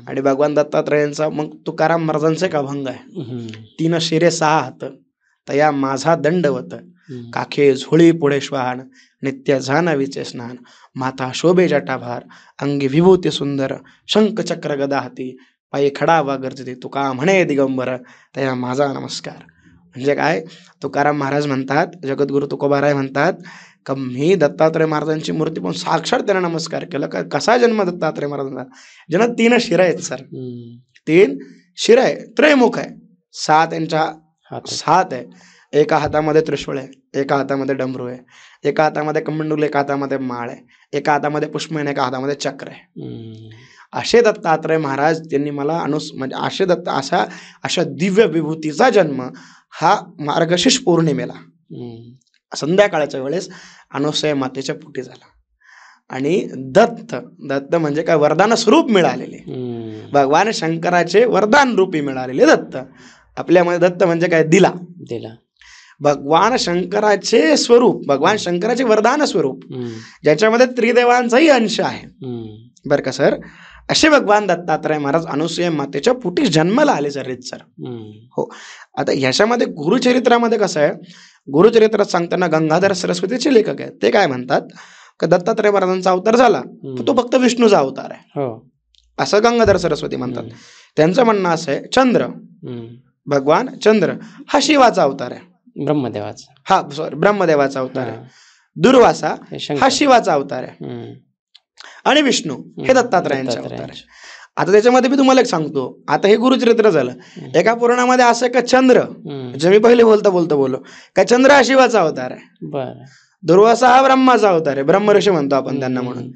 आणि भगवान दत्तात्रयांचा मग तुकाराम महाराजांचा एक अभंग आहे, 3 शिरे 6 हात तया माझा दंडवत, काखे झोळी पुढे श्वान, नित्य जाणवीचे स्नान, माता शोभे जटाभार, अंगी विभूती सुंदर, शंख चक्र गदा हाती, पायी खडावा गर्जते, तुका म्हणे दिगंबर तया माझा नमस्कार. म्हणजे काय तुकाराम महाराज म्हणतात, जगद्गुरु तुकोबाराय म्हणतात का मी दत्तात्रय महाराजांची मूर्ती पण साक्षात त्यांना नमस्कार केला. का कसा जन्म दत्तात्रय महाराजांचा, ज्यांना 3 शिरा आहेत सर, 3 शिरा आहे, त्रयमुख आहे, 6 त्यांच्या हात आहे, एका हातामध्ये त्रिशूळ आहे, एका हातामध्ये डमरू आहे, एका हातामध्ये कमंडूल, एका हातामध्ये माळ आहे, एका हातामध्ये पुष्प आहे, एका हातामध्ये चक्र आहे. असे दत्तात्रय महाराज त्यांनी मला म्हणजे अशा दिव्य विभूतीचा जन्म हा मार्गशीर्ष पौर्णिमेला संध्याकाळच्या वेळेस अनुसूया मातेच्या पोटी झाला. आणि दत्त म्हणजे काय वरदान स्वरूप मिळालेले, भगवान शंकराचे वरदान रूपी मिळालेले दत्त. आपल्यामध्ये दत्त म्हणजे काय दिला, भगवान शंकराचे स्वरूप, भगवान शंकराचे वरदान स्वरूप ज्याच्यामध्ये त्रिदेवांचाही अंश आहे. बरं का सर, असे भगवान दत्तात्रय महाराज अनुसूया मातेच्या पोटी जन्माला आले सर. सर हो, आता ह्याच्यामध्ये गुरुचरित्रामध्ये कसं आहे, गुरुचरित्रात सांगताना गंगाधर सरस्वतीचे लेखक आहेत, ते काय म्हणतात की दत्तात्रय महाराजांचा अवतार झाला तर तो फक्त विष्णूचा अवतार आहे, हो. असं गंगाधर सरस्वती म्हणतात. त्यांचं म्हणणं असं आहे, चंद्र, भगवान चंद्र हा शिवाचा अवतार आहे, ब्रह्मदेवाचा, हा सॉरी ब्रह्मदेवाचा अवतार आहे. दुर्वासा हा शिवाचा अवतार आहे आणि विष्णू हे दत्तात्रयांचे अवतार आहे. आता त्याच्यामध्ये मी तुम्हाला एक सांगतो, आता हे गुरुचरित्र झालं. एका पुराणामध्ये असं का चंद्र, जे मी पहिले बोलता बोलो का चंद्र हा शिवाचा अवतार आहे, बरं, दुर्वासा हा ब्रह्माचा अवतार आहे, ब्रह्मऋषी म्हणतो आपण त्यांना म्हणून,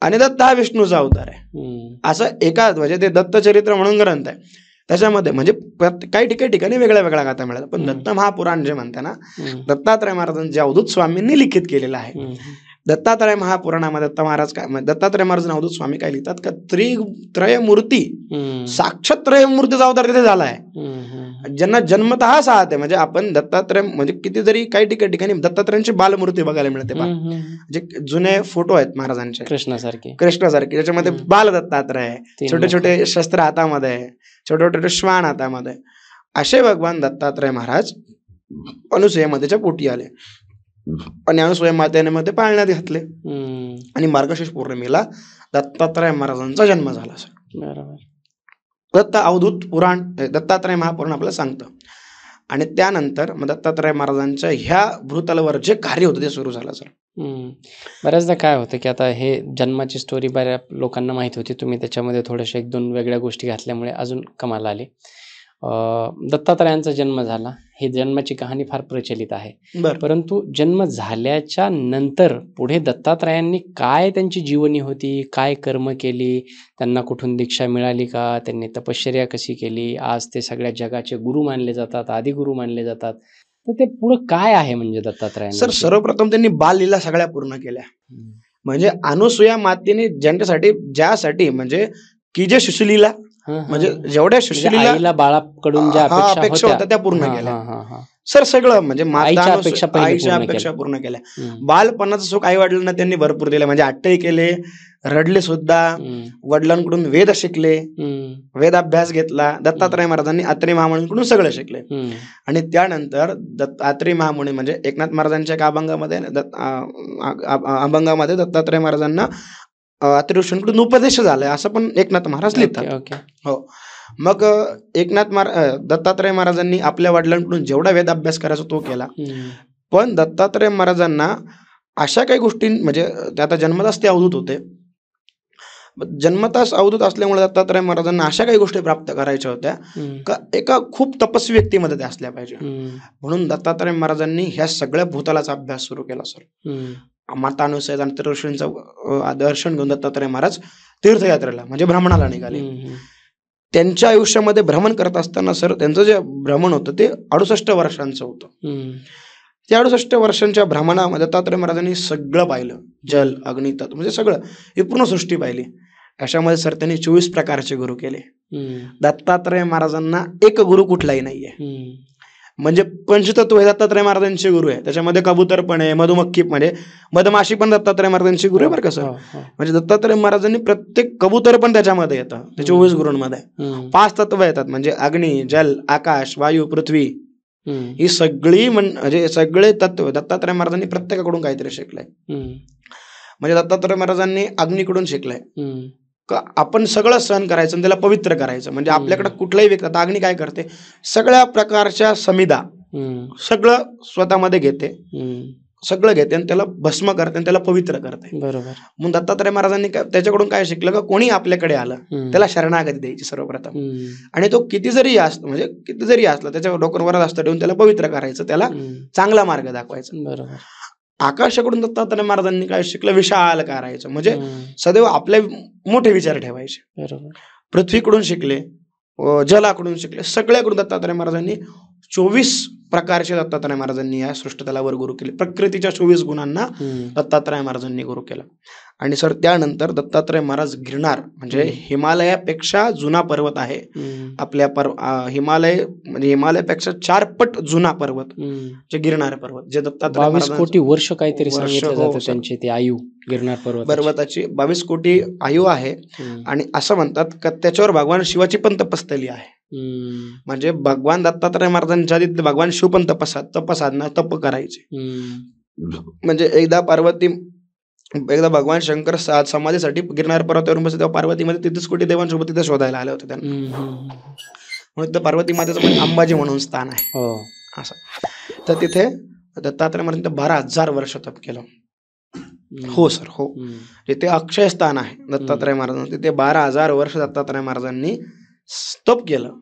आणि दत्त हा विष्णूचा अवतार आहे. असं एका म्हणजे ते दत्तचरित्र म्हणून ग्रंथ आहे, त्याच्यामध्ये म्हणजे काही ठिकाणी वेगळ्या वेगळ्या गाथा मिळतात. पण दत्त महापुराण जे म्हणते ना, दत्तात्रय महाराजांचे अवधूत स्वामींनी लिखित केलेलं आहे. दत्तात्रय महापुराणामध्ये दत्तात्रय महाराज अवधूत स्वामी काय लिहितात का त्रयमूर्ती, साक्षात त्रयमूर्तीचा अवतार तिथे झाला आहे, ज्यांना जन्मतः साथ आहे. म्हणजे आपण दत्तात्रय म्हणजे कितीतरी काही ठिकाणी दत्तात्रयांची बालमूर्ती बघायला मिळते, जे जुने फोटो आहेत महाराजांचे कृष्णासारखे, त्याच्यामध्ये बाल दत्तात्रय आहे, छोटे छोटे शस्त्र हातामध्ये आहे, छोटे छोटे श्वान हातामध्ये. असे भगवान दत्तात्रय महाराज अनुसूया मातेच्या पोटी आले आणि अनुसूया मातेने मध्ये पाळण्यात घातले आणि मार्गशीर्ष पौर्णिमेला दत्तात्रय महाराजांचा जन्म झाला. बरोबर. दत्त अवधूत पुराण दत्तात्रय महापुराण आपल्याला सांगतं. आणि त्यानंतर मग दत्तात्रय महाराजांच्या ह्या भूतलावर जे कार्य होतं ते सुरू झालं. सर बऱ्याचदा काय होतं की आता हे जन्माची स्टोरी बऱ्याच लोकांना माहिती होती, तुम्ही त्याच्यामध्ये थोड्याशा 1-2 वेगळ्या गोष्टी घातल्यामुळे अजून कमाल आली. दत्तात्रयांचा जन्म झाला, ही जन्माची कहाणी फार प्रचलित आहे. परंतु जन्म झाल्याच्या नंतर पुढे दत्तात्रयांनी काय त्यांची जीवनी होती, काय कर्म केली, त्यांना कुठून दीक्षा मिळाली का, त्यांनी तपश्चर्या कशी केली, आज ते सगळ्या जगाचे गुरु मानले जातात, आदिगुरु मानले जातात, तर ते पुढे काय आहे म्हणजे दत्तात्रयांनी? सर सर्वप्रथम त्यांनी बाललीला सगळ्या पूर्ण केल्या. म्हणजे अनुसूया मातेने ज्यासाठी म्हणजे की जे शिशुलीला म्हणजे जेवढ्या शिशुलीला बाळाकडून ज्या अपेक्षा होत्या त्या पूर्ण केल्या. सर सगळं म्हणजे आईच्या अपेक्षा पूर्ण केल्या. बालपणाचं सुख आई वडिलांना त्यांनी भरपूर दिलं, म्हणजे अट्टही केले, रडले सुद्धा, वडिलांकडून वेद शिकले, वेदाभ्यास घेतला. दत्तात्रय महाराजांनी अत्री महामुनींकडून सगळं शिकले. आणि त्यानंतर अत्री महामुनी म्हणजे एकनाथ महाराजांच्या एका अभंगामध्ये दत्तात्रय महाराजांना अत्री ऋषींकडून उपदेश झालाय असं पण एकनाथ महाराज लिहितात. हो. मग दत्तात्रय महाराजांनी आपल्या वडिलांकडून जेवढा वेद अभ्यास करायचा तो केला. पण दत्तात्रय महाराजांना अशा काही गोष्टी म्हणजे आता जन्मताच ते अवधूत होते, जन्मताच अवधूत असल्यामुळे दत्तात्रय महाराजांना अशा काही गोष्टी प्राप्त करायच्या होत्या का एका खूप तपस्वी व्यक्तीमध्ये त्या असल्या पाहिजे. म्हणून दत्तात्रय महाराजांनी ह्या सगळ्या भूतालाचा अभ्यास सुरू केला. सर माता अनुसूया आणि ऋषींचं दर्शन घेऊन दत्तात्रय महाराज तीर्थयात्रेला म्हणजे भ्रमणाला निघाले. त्यांच्या आयुष्यामध्ये भ्रमण करत असताना सर त्यांचं जे भ्रमण होतं ते 68 वर्षांचं होतं. त्या 68 वर्षांच्या भ्रमणामध्ये दत्तात्रय महाराजांनी सगळं पाहिलं, जल अग्नी तत्व म्हणजे सगळं, ही पूर्ण सृष्टी पाहिली. अशामध्ये सर त्यांनी 24 प्रकारचे गुरु केले. दत्तात्रय महाराजांना एक गुरु कुठलाही नाहीये, म्हणजे पंचतत्व हे दत्तात्रय महाराजांचे गुरु आहे. त्याच्यामध्ये कबूतर पण आहे, मधुमक्खी म्हणजे मधमाशी पण दत्तात्रय महाराजांची गुरु आहे बरं का सर. म्हणजे दत्तात्रय महाराजांनी प्रत्येक कबूतर पण त्याच्यामध्ये येतं, त्या 24 गुरूंमध्ये 5 तत्व येतात, म्हणजे अग्नी, जल, आकाश, वायू, पृथ्वी, ही सगळी म्हणजे सगळे तत्व दत्तात्रय महाराजांनी प्रत्येकाकडून काहीतरी शिकलंय. म्हणजे दत्तात्रय महाराजांनी अग्नीकडून शिकलंय का आपण सगळं सहन करायचं आणि त्याला पवित्र करायचं. म्हणजे आपल्याकडे कुठलाही व्यक्ती, आता अग्नी काय करते, सगळ्या प्रकारच्या समिधा सगळं स्वतःमध्ये घेते, सगळं घेते आणि त्याला भस्म करते आणि त्याला पवित्र करते. बरोबर. मग दत्तात्रय महाराजांनी त्याच्याकडून काय शिकलं का कोणी आपल्याकडे आलं त्याला शरणागती द्यायची सर्वप्रथम, आणि तो किती जरी असला त्याच्या डोक्यावर असतं ठेवून त्याला पवित्र करायचं, त्याला चांगला मार्ग दाखवायचा. बरोबर. आकाशाकडून दत्तात्रय महाराजांनी काय शिकलं, विशाल करायचं, म्हणजे सदैव आपले मोठे विचार ठेवायचे. बरोबर. पृथ्वीकडून शिकले, जलाकडून शिकले, सगळ्याकडून दत्तात्रय महाराजांनी 24 प्रकारचे दत्तात्रय महाराजांनी या सृष्टीतलावर गुरु केले. प्रकृतीच्या 24 गुणांना दत्तात्रय महाराजांनी गुरु केला. आणि सर त्यानंतर दत्तात्रय महाराज गिरनार म्हणजे हिमालयापेक्षा जुना पर्वत आहे आपल्या हिमालय म्हणजे हिमालयापेक्षा 4 पट जुना पर्वत जे गिरनार पर्वत, जे दत्तात्रय 22 कोटी वर्ष काहीतरी सांगितलं जातं त्यांची ती आयु गिरनार पर्वताची 22 कोटी आयु आहे. आणि असं म्हणतात की त्याच्यावर भगवान शिवाची पण तपस्थली आहे. म्हणजे भगवान दत्तात्रय महाराजांच्या आधी भगवान शिव पण तपसाधना तप करायचे. म्हणजे एकदा भगवान शंकर समाधीसाठी गिरनार पर्वतावरून बसले तेव्हा पार्वतीमध्ये 33 कोटी देवांसोबत तिथे शोधायला आले होते त्यांना. म्हणून तर पार्वती मातेचं पण अंबाजी म्हणून स्थान आहे असं. तर तिथे दत्तात्रय महाराजांनी 12,000 वर्ष तप केलं. हो सर, हो. तिथे अक्षय स्थान आहे दत्तात्रय महाराजांचं. तिथे 12,000 वर्ष दत्तात्रय महाराजांनी तप केलं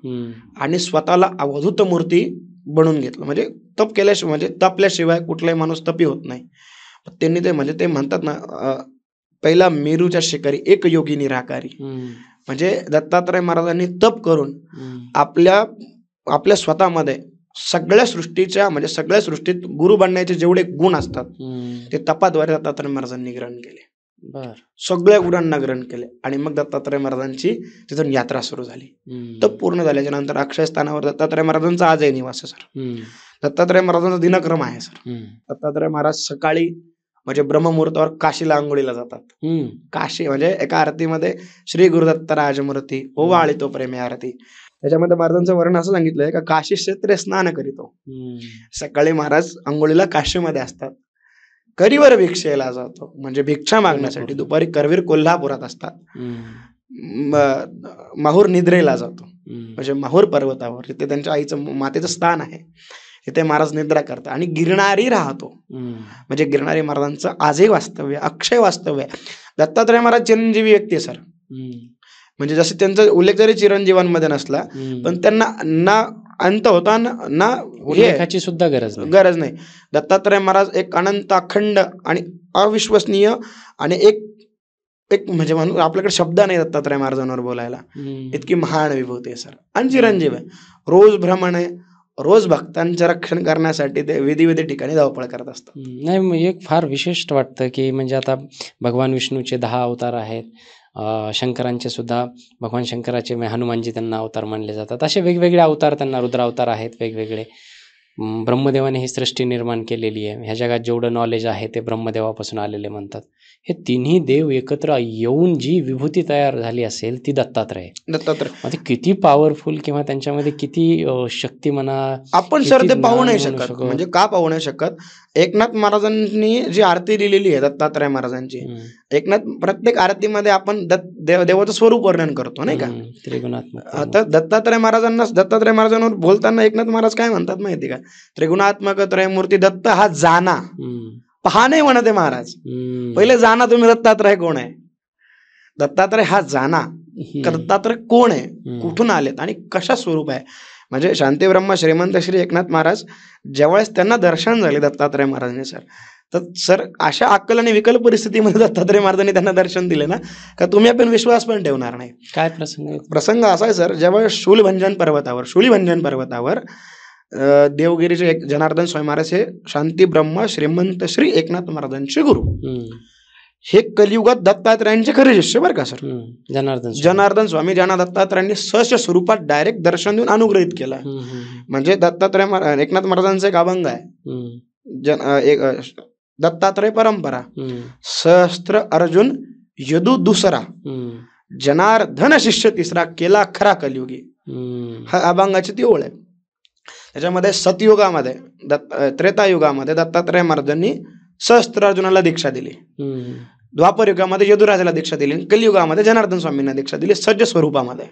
आणि स्वतःला अवधूत मूर्ती बनवून घेतलं. म्हणजे तप केल्याशिवाय, म्हणजे तपल्याशिवाय कुठलाही माणूस तपी होत नाही. त्यांनी ते म्हणजे ते म्हणतात ना, पहिला मेरूच्या शिकारी एक योगी निराकारी. म्हणजे दत्तात्रय महाराजांनी तप करून आपल्या स्वतःमध्ये सगळ्या सृष्टीत गुरु बनण्याचे जेवढे गुण असतात ते तपाद्वारे दत्तात्रय महाराजांनी ग्रहण केले. सगळ्या गुणांना ग्रहण केले आणि मग दत्तात्रय महाराजांची तिथून यात्रा सुरू झाली. तप पूर्ण झाल्याच्या नंतर अक्षय स्थानावर दत्तात्रय महाराजांचा आजही निवास आहे सर. दत्तात्रय महाराजांचा दिनक्रम आहे सर. दत्तात्रय महाराज सकाळी म्हणजे ब्रह्ममुहूर्तावर काशीला आंघोळीला जातात. काशी म्हणजे एका आरतीमध्ये श्री गुरुदत्त राजमूर्ती ओवाळी तो प्रेमे आरती, त्याच्यामध्ये महाराजांचं वर्णन असं सांगितलंय का काशी क्षेत्रे स्नान करीतो. सकाळी महाराज आंघोळीला काशीमध्ये असतात. करीवर भिक्षेला जातो म्हणजे भिक्षा मागण्यासाठी. दुपारी करवीर कोल्हापुरात असतात. माहूर निद्रेला जातो म्हणजे माहूर पर्वतावर, तिथे त्यांच्या आईचं मातेचं स्थान आहे, तिथे महाराज निद्रा करतात. आणि गिरणारी राहतो म्हणजे गिरणारी महाराजांचं आजही वास्तव्य, अक्षय वास्तव्य. दत्तात्रय महाराज चिरंजीवी व्यक्ती सर. म्हणजे जसं त्यांचा उल्लेख जरी चिरंजीवांमध्ये नसला पण त्यांना ना अंत होता ना उल्लेखाची सुद्धा गरज नाही. दत्तात्रय महाराज एक अनंत, अखंड आणि अविश्वसनीय आणि एक म्हणजे म्हणून आपल्याकडे शब्द नाही दत्तात्रय महाराजांवर बोलायला, इतकी महान विभूती आहे सर. आणि चिरंजीव आहे, रोज भ्रमण आहे, रोज भक्तांचं रक्षण करण्यासाठी ते विविध ठिकाणी धावपळ करत असतात. नाही, एक फार विशिष्ट वाटतं की म्हणजे आता भगवान विष्णूचे 10 अवतार आहेत, शंकरांचे सुद्धा, भगवान शंकराचे हनुमानजी त्यांना अवतार मानले जातात. असे वेगवेगळे अवतार, त्यांना रुद्रावतार आहेत वेगवेगळे. ब्रह्मदेवाने ही सृष्टी निर्माण केलेली आहे. ह्या जगात जेवढं नॉलेज आहे ते ब्रह्मदेवापासून आलेले म्हणतात. हे तिन्ही देव एकत्र येऊन जी विभूती तयार झाली असेल ती दत्तात्रय. म्हणजे किती पॉवरफुल किंवा त्यांच्यामध्ये किती शक्ती म्हणा, आपण सर ते पाहू नाही शकत. म्हणजे का पाहू नाही शकत? एकनाथ महाराजांनी जी आरती लिहिलेली आहे दत्तात्रय महाराजांची, एकनाथ प्रत्येक आरतीमध्ये आपण देवाचं स्वरूप वर्णन करतो नाही का, त्रिगुणात्मक. आता दत्तात्रय महाराजांवर बोलताना एकनाथ महाराज काय म्हणतात माहिती का? त्रिगुणात्मक त्रयमूर्ती दत्त हा जाना, पहा नाही म्हणते महाराज. पहिले जाना तुम्ही दत्तात्रय कोण आहे. दत्तात्रय हा जाना, दत्तात्रय कोण आहे, कुठून आलेत आणि कशा स्वरूप आहे. म्हणजे शांती ब्रह्मा श्रीमंत श्री एकनाथ महाराज ज्यावेळेस त्यांना दर्शन झाले दत्तात्रय महाराजांनी सर, तर सर अशा अक्कल आणि विकल परिस्थितीमध्ये दत्तात्रय महाराजांनी त्यांना दर्शन दिले ना का तुम्ही आपण विश्वास पण ठेवणार नाही. काय प्रसंग असा आहे सर, जेव्हा शूलभंजन पर्वतावर देवगिरीचे एक जनार्दन स्वामी महाराज हे शांती ब्रह्मा श्रीमंत श्री एकनाथ महाराजांचे गुरु, हे कलियुगात दत्तात्रयांचे खरे शिष्य बरं का सर. जनार्दन स्वामी ज्यांना दत्तात्रयांनी सहज स्वरूपात डायरेक्ट दर्शन देऊन अनुग्रहित केलं. म्हणजे दत्तात्रय एकनाथ महाराजांचा एक अभंग आहे, दत्तात्रय परंपरा सहस्त्र अर्जुन यदु दुसरा, जनार्दन शिष्य तिसरा केला खरा कलियुगी. हा अभंगाची ती ओळ आहे. त्याच्यामध्ये सतयुगामध्ये त्रेतायुगामध्ये दत्तात्रय महाराजांनी सहस्त्र अर्जुनाला दीक्षा दिली, द्वापर युगामध्ये यदुराजाला दीक्षा दिली, कलियुगामध्ये जनार्दन स्वामींना दीक्षा दिली सज्ज स्वरूपामध्ये.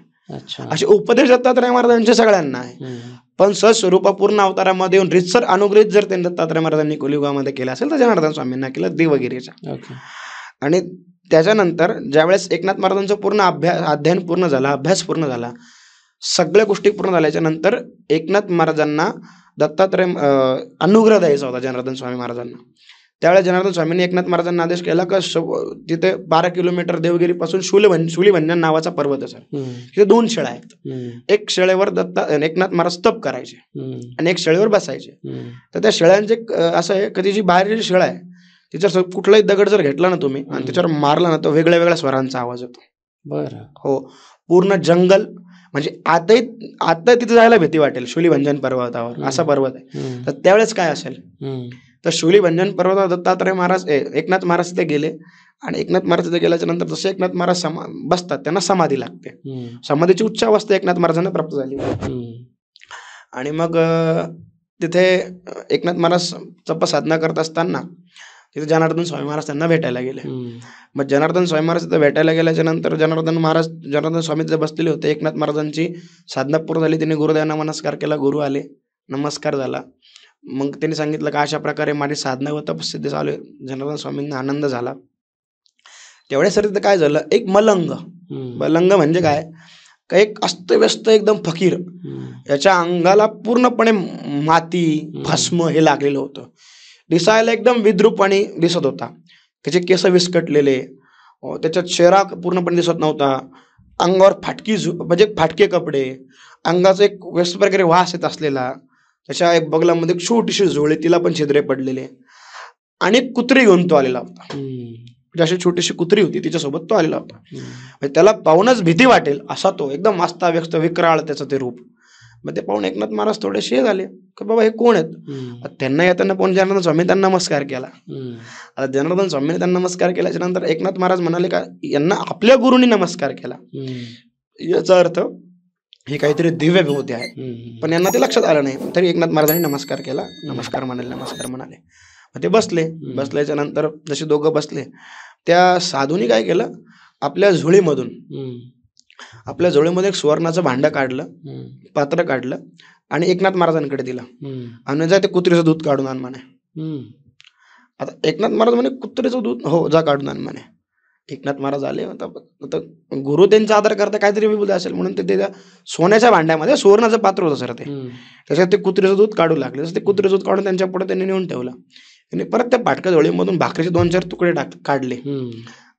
असे उपदेश दत्तात्रय महाराजांचे सगळ्यांना आहे. पण सहज स्वरूपापूर्ण अवतारामध्ये येऊन रितसर अनुग्रहित जर त्यांनी दत्तात्रय महाराजांनी कलियुगामध्ये केलं असेल तर जनार्दन स्वामींना केलं देवगिरीच्या. आणि त्याच्यानंतर ज्यावेळेस एकनाथ महाराजांचं पूर्ण अध्ययन पूर्ण झाला, अभ्यास पूर्ण झाला, सगळ्या गोष्टी पूर्ण झाल्याच्या नंतर एकनाथ महाराजांना दत्तात्रय अनुग्रह द्यायचा होता जनार्दन स्वामी महाराजांना. त्यावेळेस जनार्दन स्वामींनी एकनाथ महाराजांना आदेश केला का तिथे 12 किलोमीटर देवगिरीपासून शूलभंजन नावाचा पर्वत आहे. तिथे 2 शेळ्या आहेत. एक शेळेवर एकनाथ महाराज तप करायचे आणि एक शेळेवर बसायचे. तर त्या शेळ्यांचे असं आहे कधी जी बाहेरची शेळा आहे तिच्यावर कुठलाही दगड जर घेतला ना तुम्ही आणि त्याच्यावर मारला ना तर वेगळ्या वेगळ्या स्वरांचा आवाज येतो. बरं. हो, पूर्ण जंगल. म्हणजे आता तिथे जायला भीती वाटेल. शूलभंजन पर्वतावर असा पर्वत आहे. तर त्यावेळेस काय असेल तर शूलभंजन पर्वतावर दत्तात्रय महाराज एकनाथ महाराज ते गेले आणि एकनाथ महाराज तिथे गेल्याच्या नंतर जसे एकनाथ महाराज बसतात त्यांना समाधी लागते. समाधीची उच्च अवस्था एकनाथ महाराजांना प्राप्त झाली. आणि मग तिथे एकनाथ महाराज तपसाधना करत असताना तिथे जनार्दन स्वामी महाराज त्यांना भेटायला गेले. मग जनार्दन स्वामी महाराज तिथे भेटायला गेल्याच्या नंतर जनार्दन स्वामी तिथे बसलेले होते. एकनाथ महाराजांची साधना पूर्ण झाली. त्यांनी गुरुदेवांना नमस्कार केला. गुरु आले, नमस्कार झाला. मग त्यांनी सांगितलं का अशा प्रकारे माझी साधना व तपसिद्धी चालू आहे. जनार्दन स्वामींना आनंद झाला. तेवढ्या सर तिथे काय झालं, एक मलंग म्हणजे काय, एक अस्तव्यस्त एकदम फकीर, याच्या अंगाला पूर्णपणे माती भस्म हे लागलेलं होतं. दिसायला एकदम विद्रूपणी दिसत होता. त्याचे केस विस्कटलेले, त्याच्यात चेहरा पूर्णपणे दिसत नव्हता. अंगावर म्हणजे फाटके कपडे, अंगाचा एक व्यस्त प्रकारे वास येत असलेला. त्याच्या एक बगलामध्ये एक छोटीशी झोळी, तिला पण छिद्रे पडलेले. आणि कुत्री घेऊन तो आलेला होता. अशी छोटीशी कुत्री होती, तिच्यासोबत तो आलेला होता. त्याला पाहूनच भीती वाटेल असा तो एकदम अस्ताव्यस्त विक्राळ त्याचं ते रूप. मग ते पाहून एकनाथ महाराज थोडेसे झाले की बाबा हे कोण आहेत. त्यांना येताना पण जनार्दन स्वामी त्यांना नमस्कार केला. आता जनार्दन स्वामीने त्यांना नमस्कार केल्याच्या नंतर एकनाथ महाराज म्हणाले का यांना आपल्या गुरुनी नमस्कार केला, याचा अर्थ हे काहीतरी दिव्य विभूती आहे. पण यांना ते लक्षात आलं नाही. तरी एकनाथ महाराजांनी नमस्कार केला. नमस्कार म्हणाले. मग ते बसल्याच्या नंतर जसे दोघं बसले, त्या साधूनी काय केलं, आपल्या झोळीमध्ये एक सुवर्णाचं भांडं काढलं, पात्र काढलं आणि एकनाथ महाराजांकडे दिलं. आणि जा ते कुत्रीचं दूध काढून आण म्हणे. आता एकनाथ महाराज म्हणे कुत्रीचं दूध, हो जा काढून आण म्हणे. एकनाथ महाराज आले. आता गुरु त्यांचा आदर करता काहीतरी विभूती असेल म्हणून ते त्या सोन्याच्या भांड्यामध्ये सुवर्णाचं पात्र होतं सर ते, त्याच्यात ते कुत्रीचं दूध काढू लागले. ते कुत्रीचं दूध काढून त्यांच्या पुढे त्यांनी नेऊन ठेवलं. त्यांनी परत त्या पाटक्या झोळीमधून भाकरीचे 2-4 तुकडे काढले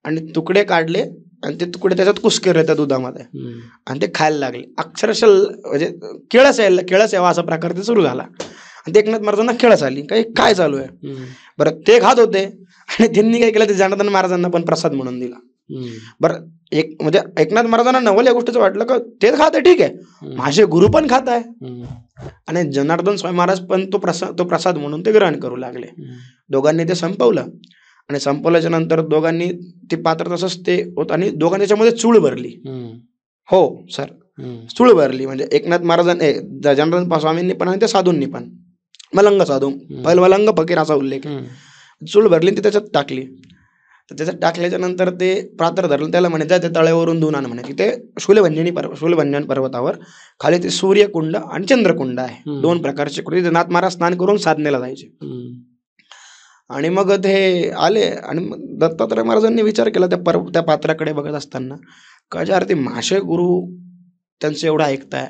आणि तुकडे काढले आणि ते तुकडे त्याच्यात कुस्केरले त्या दुधामध्ये आणि ते खायला लागले. अक्षरशः म्हणजे केळस यावा असा प्रकार ते सुरू झाला. आणि ते एकनाथ महाराजांना केळस आली, काय चालू आहे. बरं ते खात होते आणि त्यांनी काय केलं, ते जनार्दन महाराजांना पण प्रसाद म्हणून दिला. बरं म्हणजे एकनाथ महाराजांना नवल या गोष्टीचं वाटलं का तेच खात आहे, ठीक आहे, माझे गुरु पण खात आहे. आणि जनार्दन स्वामी महाराज पण तो प्रसाद म्हणून ते ग्रहण करू लागले. दोघांनी ते संपवलं आणि संपवल्याच्या नंतर दोघांनी ते पात्र तसंच ते होत आणि दोघांनी त्याच्यामध्ये चूळ भरली. हो सर, चूळ भरली. म्हणजे एकनाथ महाराजांनी, जनार्दन स्वामींनी पण आणि त्या साधूंनी पण, मलंग साधू, मलंग फकीर असा उल्लेख, चूळ भरली ती त्याच्यात टाकली. तर त्याच्यात टाकल्याच्या नंतर ते पात्र धरलं, त्याला म्हणे त्या तळ्यावरून धुवून आण म्हणे. तिथे शूलभंजन पर्वतावर खाली ते सूर्यकुंड आणि चंद्रकुंड आहे, 2 प्रकारचे कुंड. नाथ महाराज स्नान करून साधनेला जायचे. आणि मग ते आले आणि दत्तात्रय महाराजांनी विचार केला त्या पात्राकडे बघत असताना, का ज्या अर्थी माशे गुरु त्यांचं एवढं ऐकताय,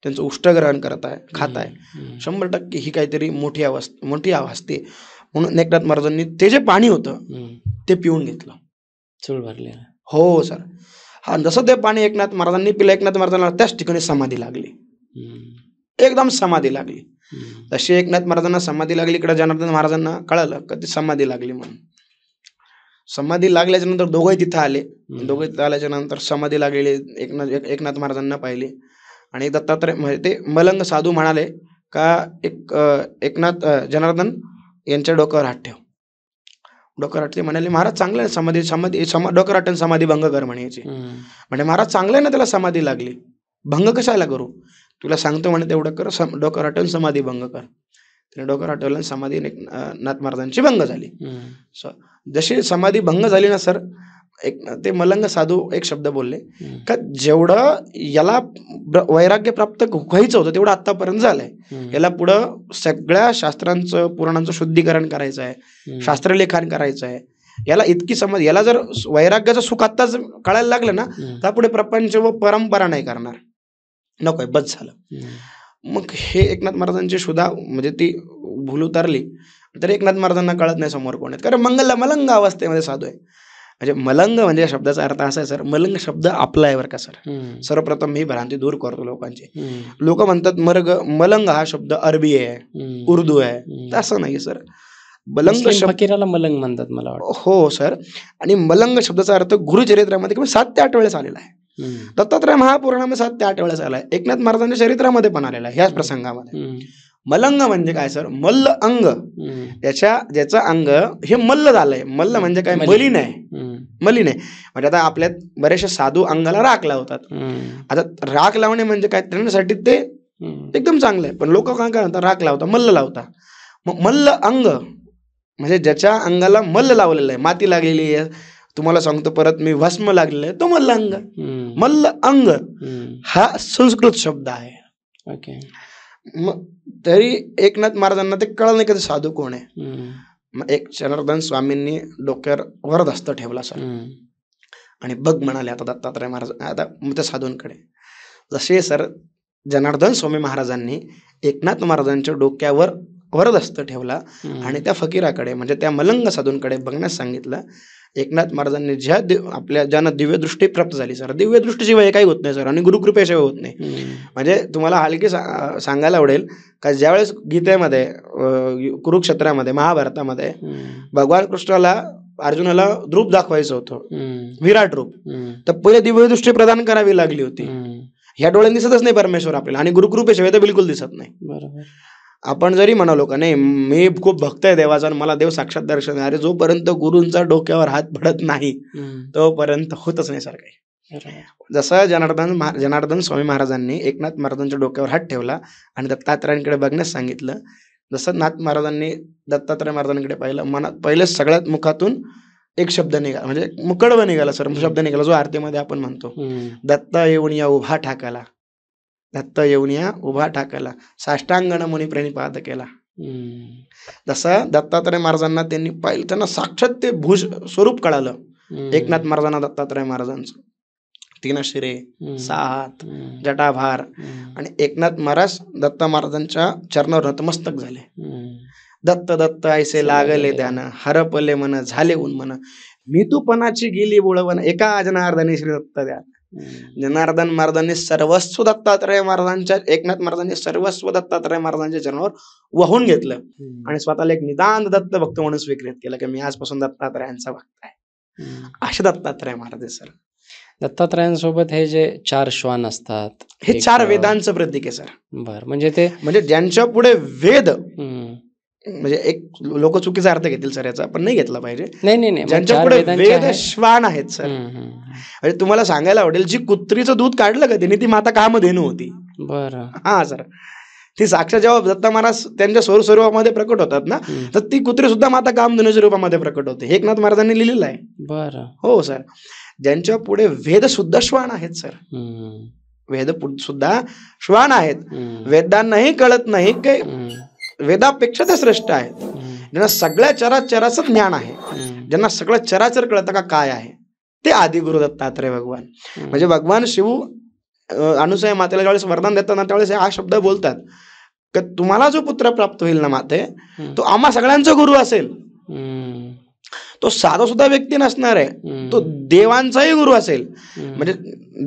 त्यांचं उष्टग्रहण करत आहे, खात आहे, 100% ही काहीतरी मोठी अवस्था. म्हणून एकनाथ महाराजांनी ते जे पाणी होतं ते पिऊन घेतलं, चूळ भरलेलं. हो सर. हा, जसं ते पाणी एकनाथ महाराजांनी पिलं, एकनाथ महाराजांना त्याच ठिकाणी समाधी लागली, एकदम समाधी लागली. तशी एकनाथ महाराजांना समाधी लागली. इकडे जनार्दन महाराजांना कळालं का ती समाधी लागली म्हणून. समाधी लागल्याच्या नंतर दोघंही तिथं आले. दोघंही तिथं आल्याच्या नंतर समाधी लागलेली एकनाथ महाराजांना पाहिली. आणि दत्तात्रय म्हणजे ते मलंग साधू म्हणाले का जनार्दन यांच्या डोक्यावर हात ठेव. डोक्यावर हात म्हणाले, महाराज चांगलं आहे, समाधी डोक्यावर हात समाधी भंग कर म्हणायची. म्हणजे महाराज चांगलं आहे ना, त्याला समाधी लागली, भंग कशाला करू, तुला सांगतो म्हणे तेवढं कर, डोक्यावर हात समाधी भंग कर. त्याने डोक्यावर हात ठेवलं, समाधी नाथ महाराजांची भंग झाली. जशी समाधी भंग झाली ना सर, ते मलंग साधू एक शब्द बोलले का जेवढं याला वैराग्य प्राप्त व्हायचं होतं तेवढं आतापर्यंत झालंय. याला पुढं सगळ्या शास्त्रांचं पुराणांचं शुद्धीकरण करायचं आहे, शास्त्रलेखन करायचं आहे. याला इतकी समज, याला जर वैराग्याचं सुख आत्ताच कळायला लागलं ना तर पुढे प्रपंच व परंपरा नाही करणार, नकोय, बस झालं. मग हे एकनाथ महाराजांची सुद्धा म्हणजे ती भूल उतारली. तर एकनाथ महाराजांना कळत नाही समोर कोण आहेत, कारण मलंग अवस्थेमध्ये साधू आहे. म्हणजे मलंग म्हणजे या शब्दाचा अर्थ असा आहे सर, मलंग शब्द आपला आहे बरं का सर. सर्वप्रथम ही भ्रांती दूर करतो लोकांची. लोक म्हणतात मलंग हा शब्द अरबी आहे, उर्दू आहे, असं नाही सर. मलंग फकीराला मलंग म्हणतात मला वाटतं. हो सर. आणि मलंग शब्दाचा अर्थ गुरुचरित्रामध्ये किंवा 7 ते 8 वेळेस आलेला आहे. दत्तात्रय महापुराणामध्ये 7 ते 8 वेळेस आलाय. एकनाथ महाराजांच्या चरित्रामध्ये पण आलेला आहे ह्याच प्रसंगामध्ये. मलंग म्हणजे काय सर? मल्ल अंग, ज्याचं अंग हे मल्ल झालंय. मल्ल म्हणजे काय? मलिन आहे, मलिन आहे. म्हणजे आता आपल्यात बरेचसे साधू अंगाला राख लावतात. आता राख लावणे म्हणजे काय? त्यांच्यासाठी ते एकदम चांगलं आहे, पण लोक काय करतात? राख लावता, मल्ल लावता. मग मल्ल अंग म्हणजे ज्याच्या अंगाला मल्ल लावलेलं आहे, माती लागलेली आहे. तुम्हाला सांगतो परत मी, भस्म लागलेलं आहे, तो मल्ल अंग. मल्ल अंग हा संस्कृत शब्द आहे. ओके. मग तरी एकनाथ महाराजांना ते कळलं नाही का ते साधू कोण आहे. मग एक जनार्दन स्वामींनी डोक्यावर वरदहस्त ठेवला सर, आणि बघ म्हणाले आता दत्तात्रय महाराज, आता त्या साधूंकडे. जसे सर जनार्दन स्वामी महाराजांनी एकनाथ महाराजांच्या डोक्यावर वरदहस्त ठेवला आणि त्या फकीराकडे म्हणजे त्या मलंग साधूंकडे बघण्यास सांगितलं. एकनाथ महाराजांनी आपल्या ज्यांना दिव्यदृष्टी प्राप्त झाली सर, दिव्यदृष्टीशिवाय काही होत नाही सर, आणि गुरुकृपेशिवाय होत नाही. म्हणजे तुम्हाला हलकी सांगायला आवडेल का, ज्यावेळेस गीतेमध्ये, कुरुक्षेत्रामध्ये, महाभारतामध्ये भगवान कृष्णाला अर्जुनाला रूप दाखवायचं होतं, विराट रूप, तर पहिले दिव्यदृष्टी प्रदान करावी लागली होती. ह्या डोळ्यांनी दिसतच नाही परमेश्वर आपल्याला, आणि गुरुकृपेशिवाय तर बिलकुल दिसत नाही. बरोबर. आपण जरी म्हणालो का नाही मी खूप भक्त आहे देवाचा आणि मला देव साक्षात दर्शन, अरे जोपर्यंत गुरूंचा डोक्यावर हात पडत नाही तोपर्यंत होतच नाही सर काही. जसं जनार्दन स्वामी महाराजांनी एकनाथ महाराजांच्या डोक्यावर हात ठेवला आणि दत्तात्रयांकडे बघण्यास सांगितलं, जसं नाथ महाराजांनी दत्तात्रय महाराजांकडे पाहिलं, मनात पहिले सगळ्यात मुखातून एक शब्द निघाला, म्हणजे मुकडव निघाला सर, शब्द निघाला जो आरतीमध्ये आपण म्हणतो, दत्त येऊन या उभा ठाकाला, दत्त येऊन या उभा ठाकाला, साष्टांगण मुनी प्रणिपात केला. जसं दत्तात्रय महाराजांना त्यांनी पाहिलं, त्यांना साक्षात ते भुज स्वरूप कळालं एकनाथ महाराजांना दत्तात्रय महाराजांचं. 3 शिरे, 6 हात, जटाभार, आणि एकनाथ महाराज दत्त महाराजांच्या चरणावर नतमस्तक झाले. दत्त दत्त ऐसे लागले ध्यान, हरपले मन झाले उन्मन, मी तूपणाची गेली बुळवण, एका जनार्दनी श्री दत्त द्या. जनार्दन महाराजांनी सर्वस्व दत्तात्रय महाराजांच्या, एकनाथ महाराजांनी सर्वस्व दत्तात्रय महाराजांच्या चरणावर वाहून घेतलं आणि स्वतःला एक निदान दत्त भक्त म्हणून स्वीकृत केलं की मी आजपासून दत्तात्रयांचा भक्त आहे. असे दत्तात्रय महाराज सर. दत्तात्रयांसोबत हे जे 4 श्वान असतात, हे 4 वेदांचं प्रतीक आहे सर. बर, म्हणजे ते म्हणजे ज्यांच्या पुढे वेद, म्हणजे एक लोक चुकीचा अर्थ घेतील सर याचा, पण नाही घेतला पाहिजे. नाही, ज्यांच्या पुढे वेद श्वान आहेत सर. म्हणजे तुम्हाला सांगायला आवडेल, जी कुत्रीचं दूध काढलं का त्यांनी, ती माता कामधेनू होती. बरं. हा सर, ती साक्षात जेव्हा दत्त महाराज त्यांच्या स्वरूपामध्ये प्रकट होतात ना, तर ती कुत्री सुद्धा माता कामधेनूच्या रूपामध्ये प्रकट होते. हे एकनाथ महाराजांनी लिहिलेलं आहे. बरं. हो सर, ज्यांच्या पुढे वेद सुद्धा श्वान आहेत सर. वेद सुद्धा श्वान आहेत. वेदांनाही कळत नाही की वेदापेक्षा ते श्रेष्ठ आहेत. ज्यांना सगळ्या चराचराचं ज्ञान आहे, ज्यांना सगळं चराचर कळतं का काय आहे, ते आदि गुरु दत्तात्रय भगवान. म्हणजे भगवान शिव अनुसूया मातेला ज्यावेळेस वरदान देतात ना, त्यावेळेस हा शब्द बोलतात की तुम्हाला जो पुत्र प्राप्त होईल ना माते, तो आम्हा सगळ्यांचा गुरु असेल. तो साधा सुद्धा व्यक्ती नसणार आहे, तो देवांचाही गुरु असेल. म्हणजे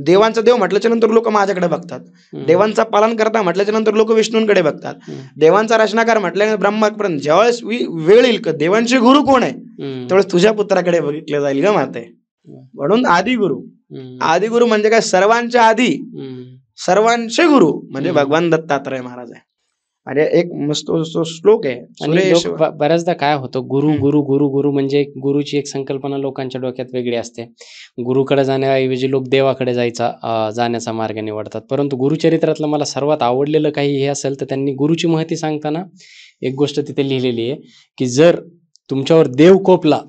देवांचा देव म्हटल्याच्या नंतर लोक माझ्याकडे बघतात, देवांचा पालन करता म्हटल्याच्या नंतर लोक विष्णूंकडे बघतात, देवांचा रचनाकार म्हटल्याने ब्रह्मापर्यंत. ज्यावेळेस वेळ येईल का देवांचे गुरु कोण आहे, त्यावेळेस तुझ्या पुत्राकडे बघितले जाईल ग माते. म्हणून आदिगुरु. आदिगुरु म्हणजे काय? सर्वांच्या आधी सर्वांचे गुरु म्हणजे भगवान दत्तात्रय महाराज आहे. म्हणजे एक मस्त श्लोक आहे. आणि बऱ्याचदा काय होतं, गुरु गुरु गुरु गुरु म्हणजे गुरुची एक संकल्पना लोकांच्या डोक्यात वेगळी असते. गुरुकडे जाण्याऐवजी लोक देवाकडे जाण्याचा मार्ग निवडतात. परंतु गुरुचरित्रातलं मला सर्वात आवडलेलं काही हे असेल तर त्यांनी गुरुची महती सांगताना एक गोष्ट तिथे लिहिलेली आहे की जर तुमच्यावर देव कोपला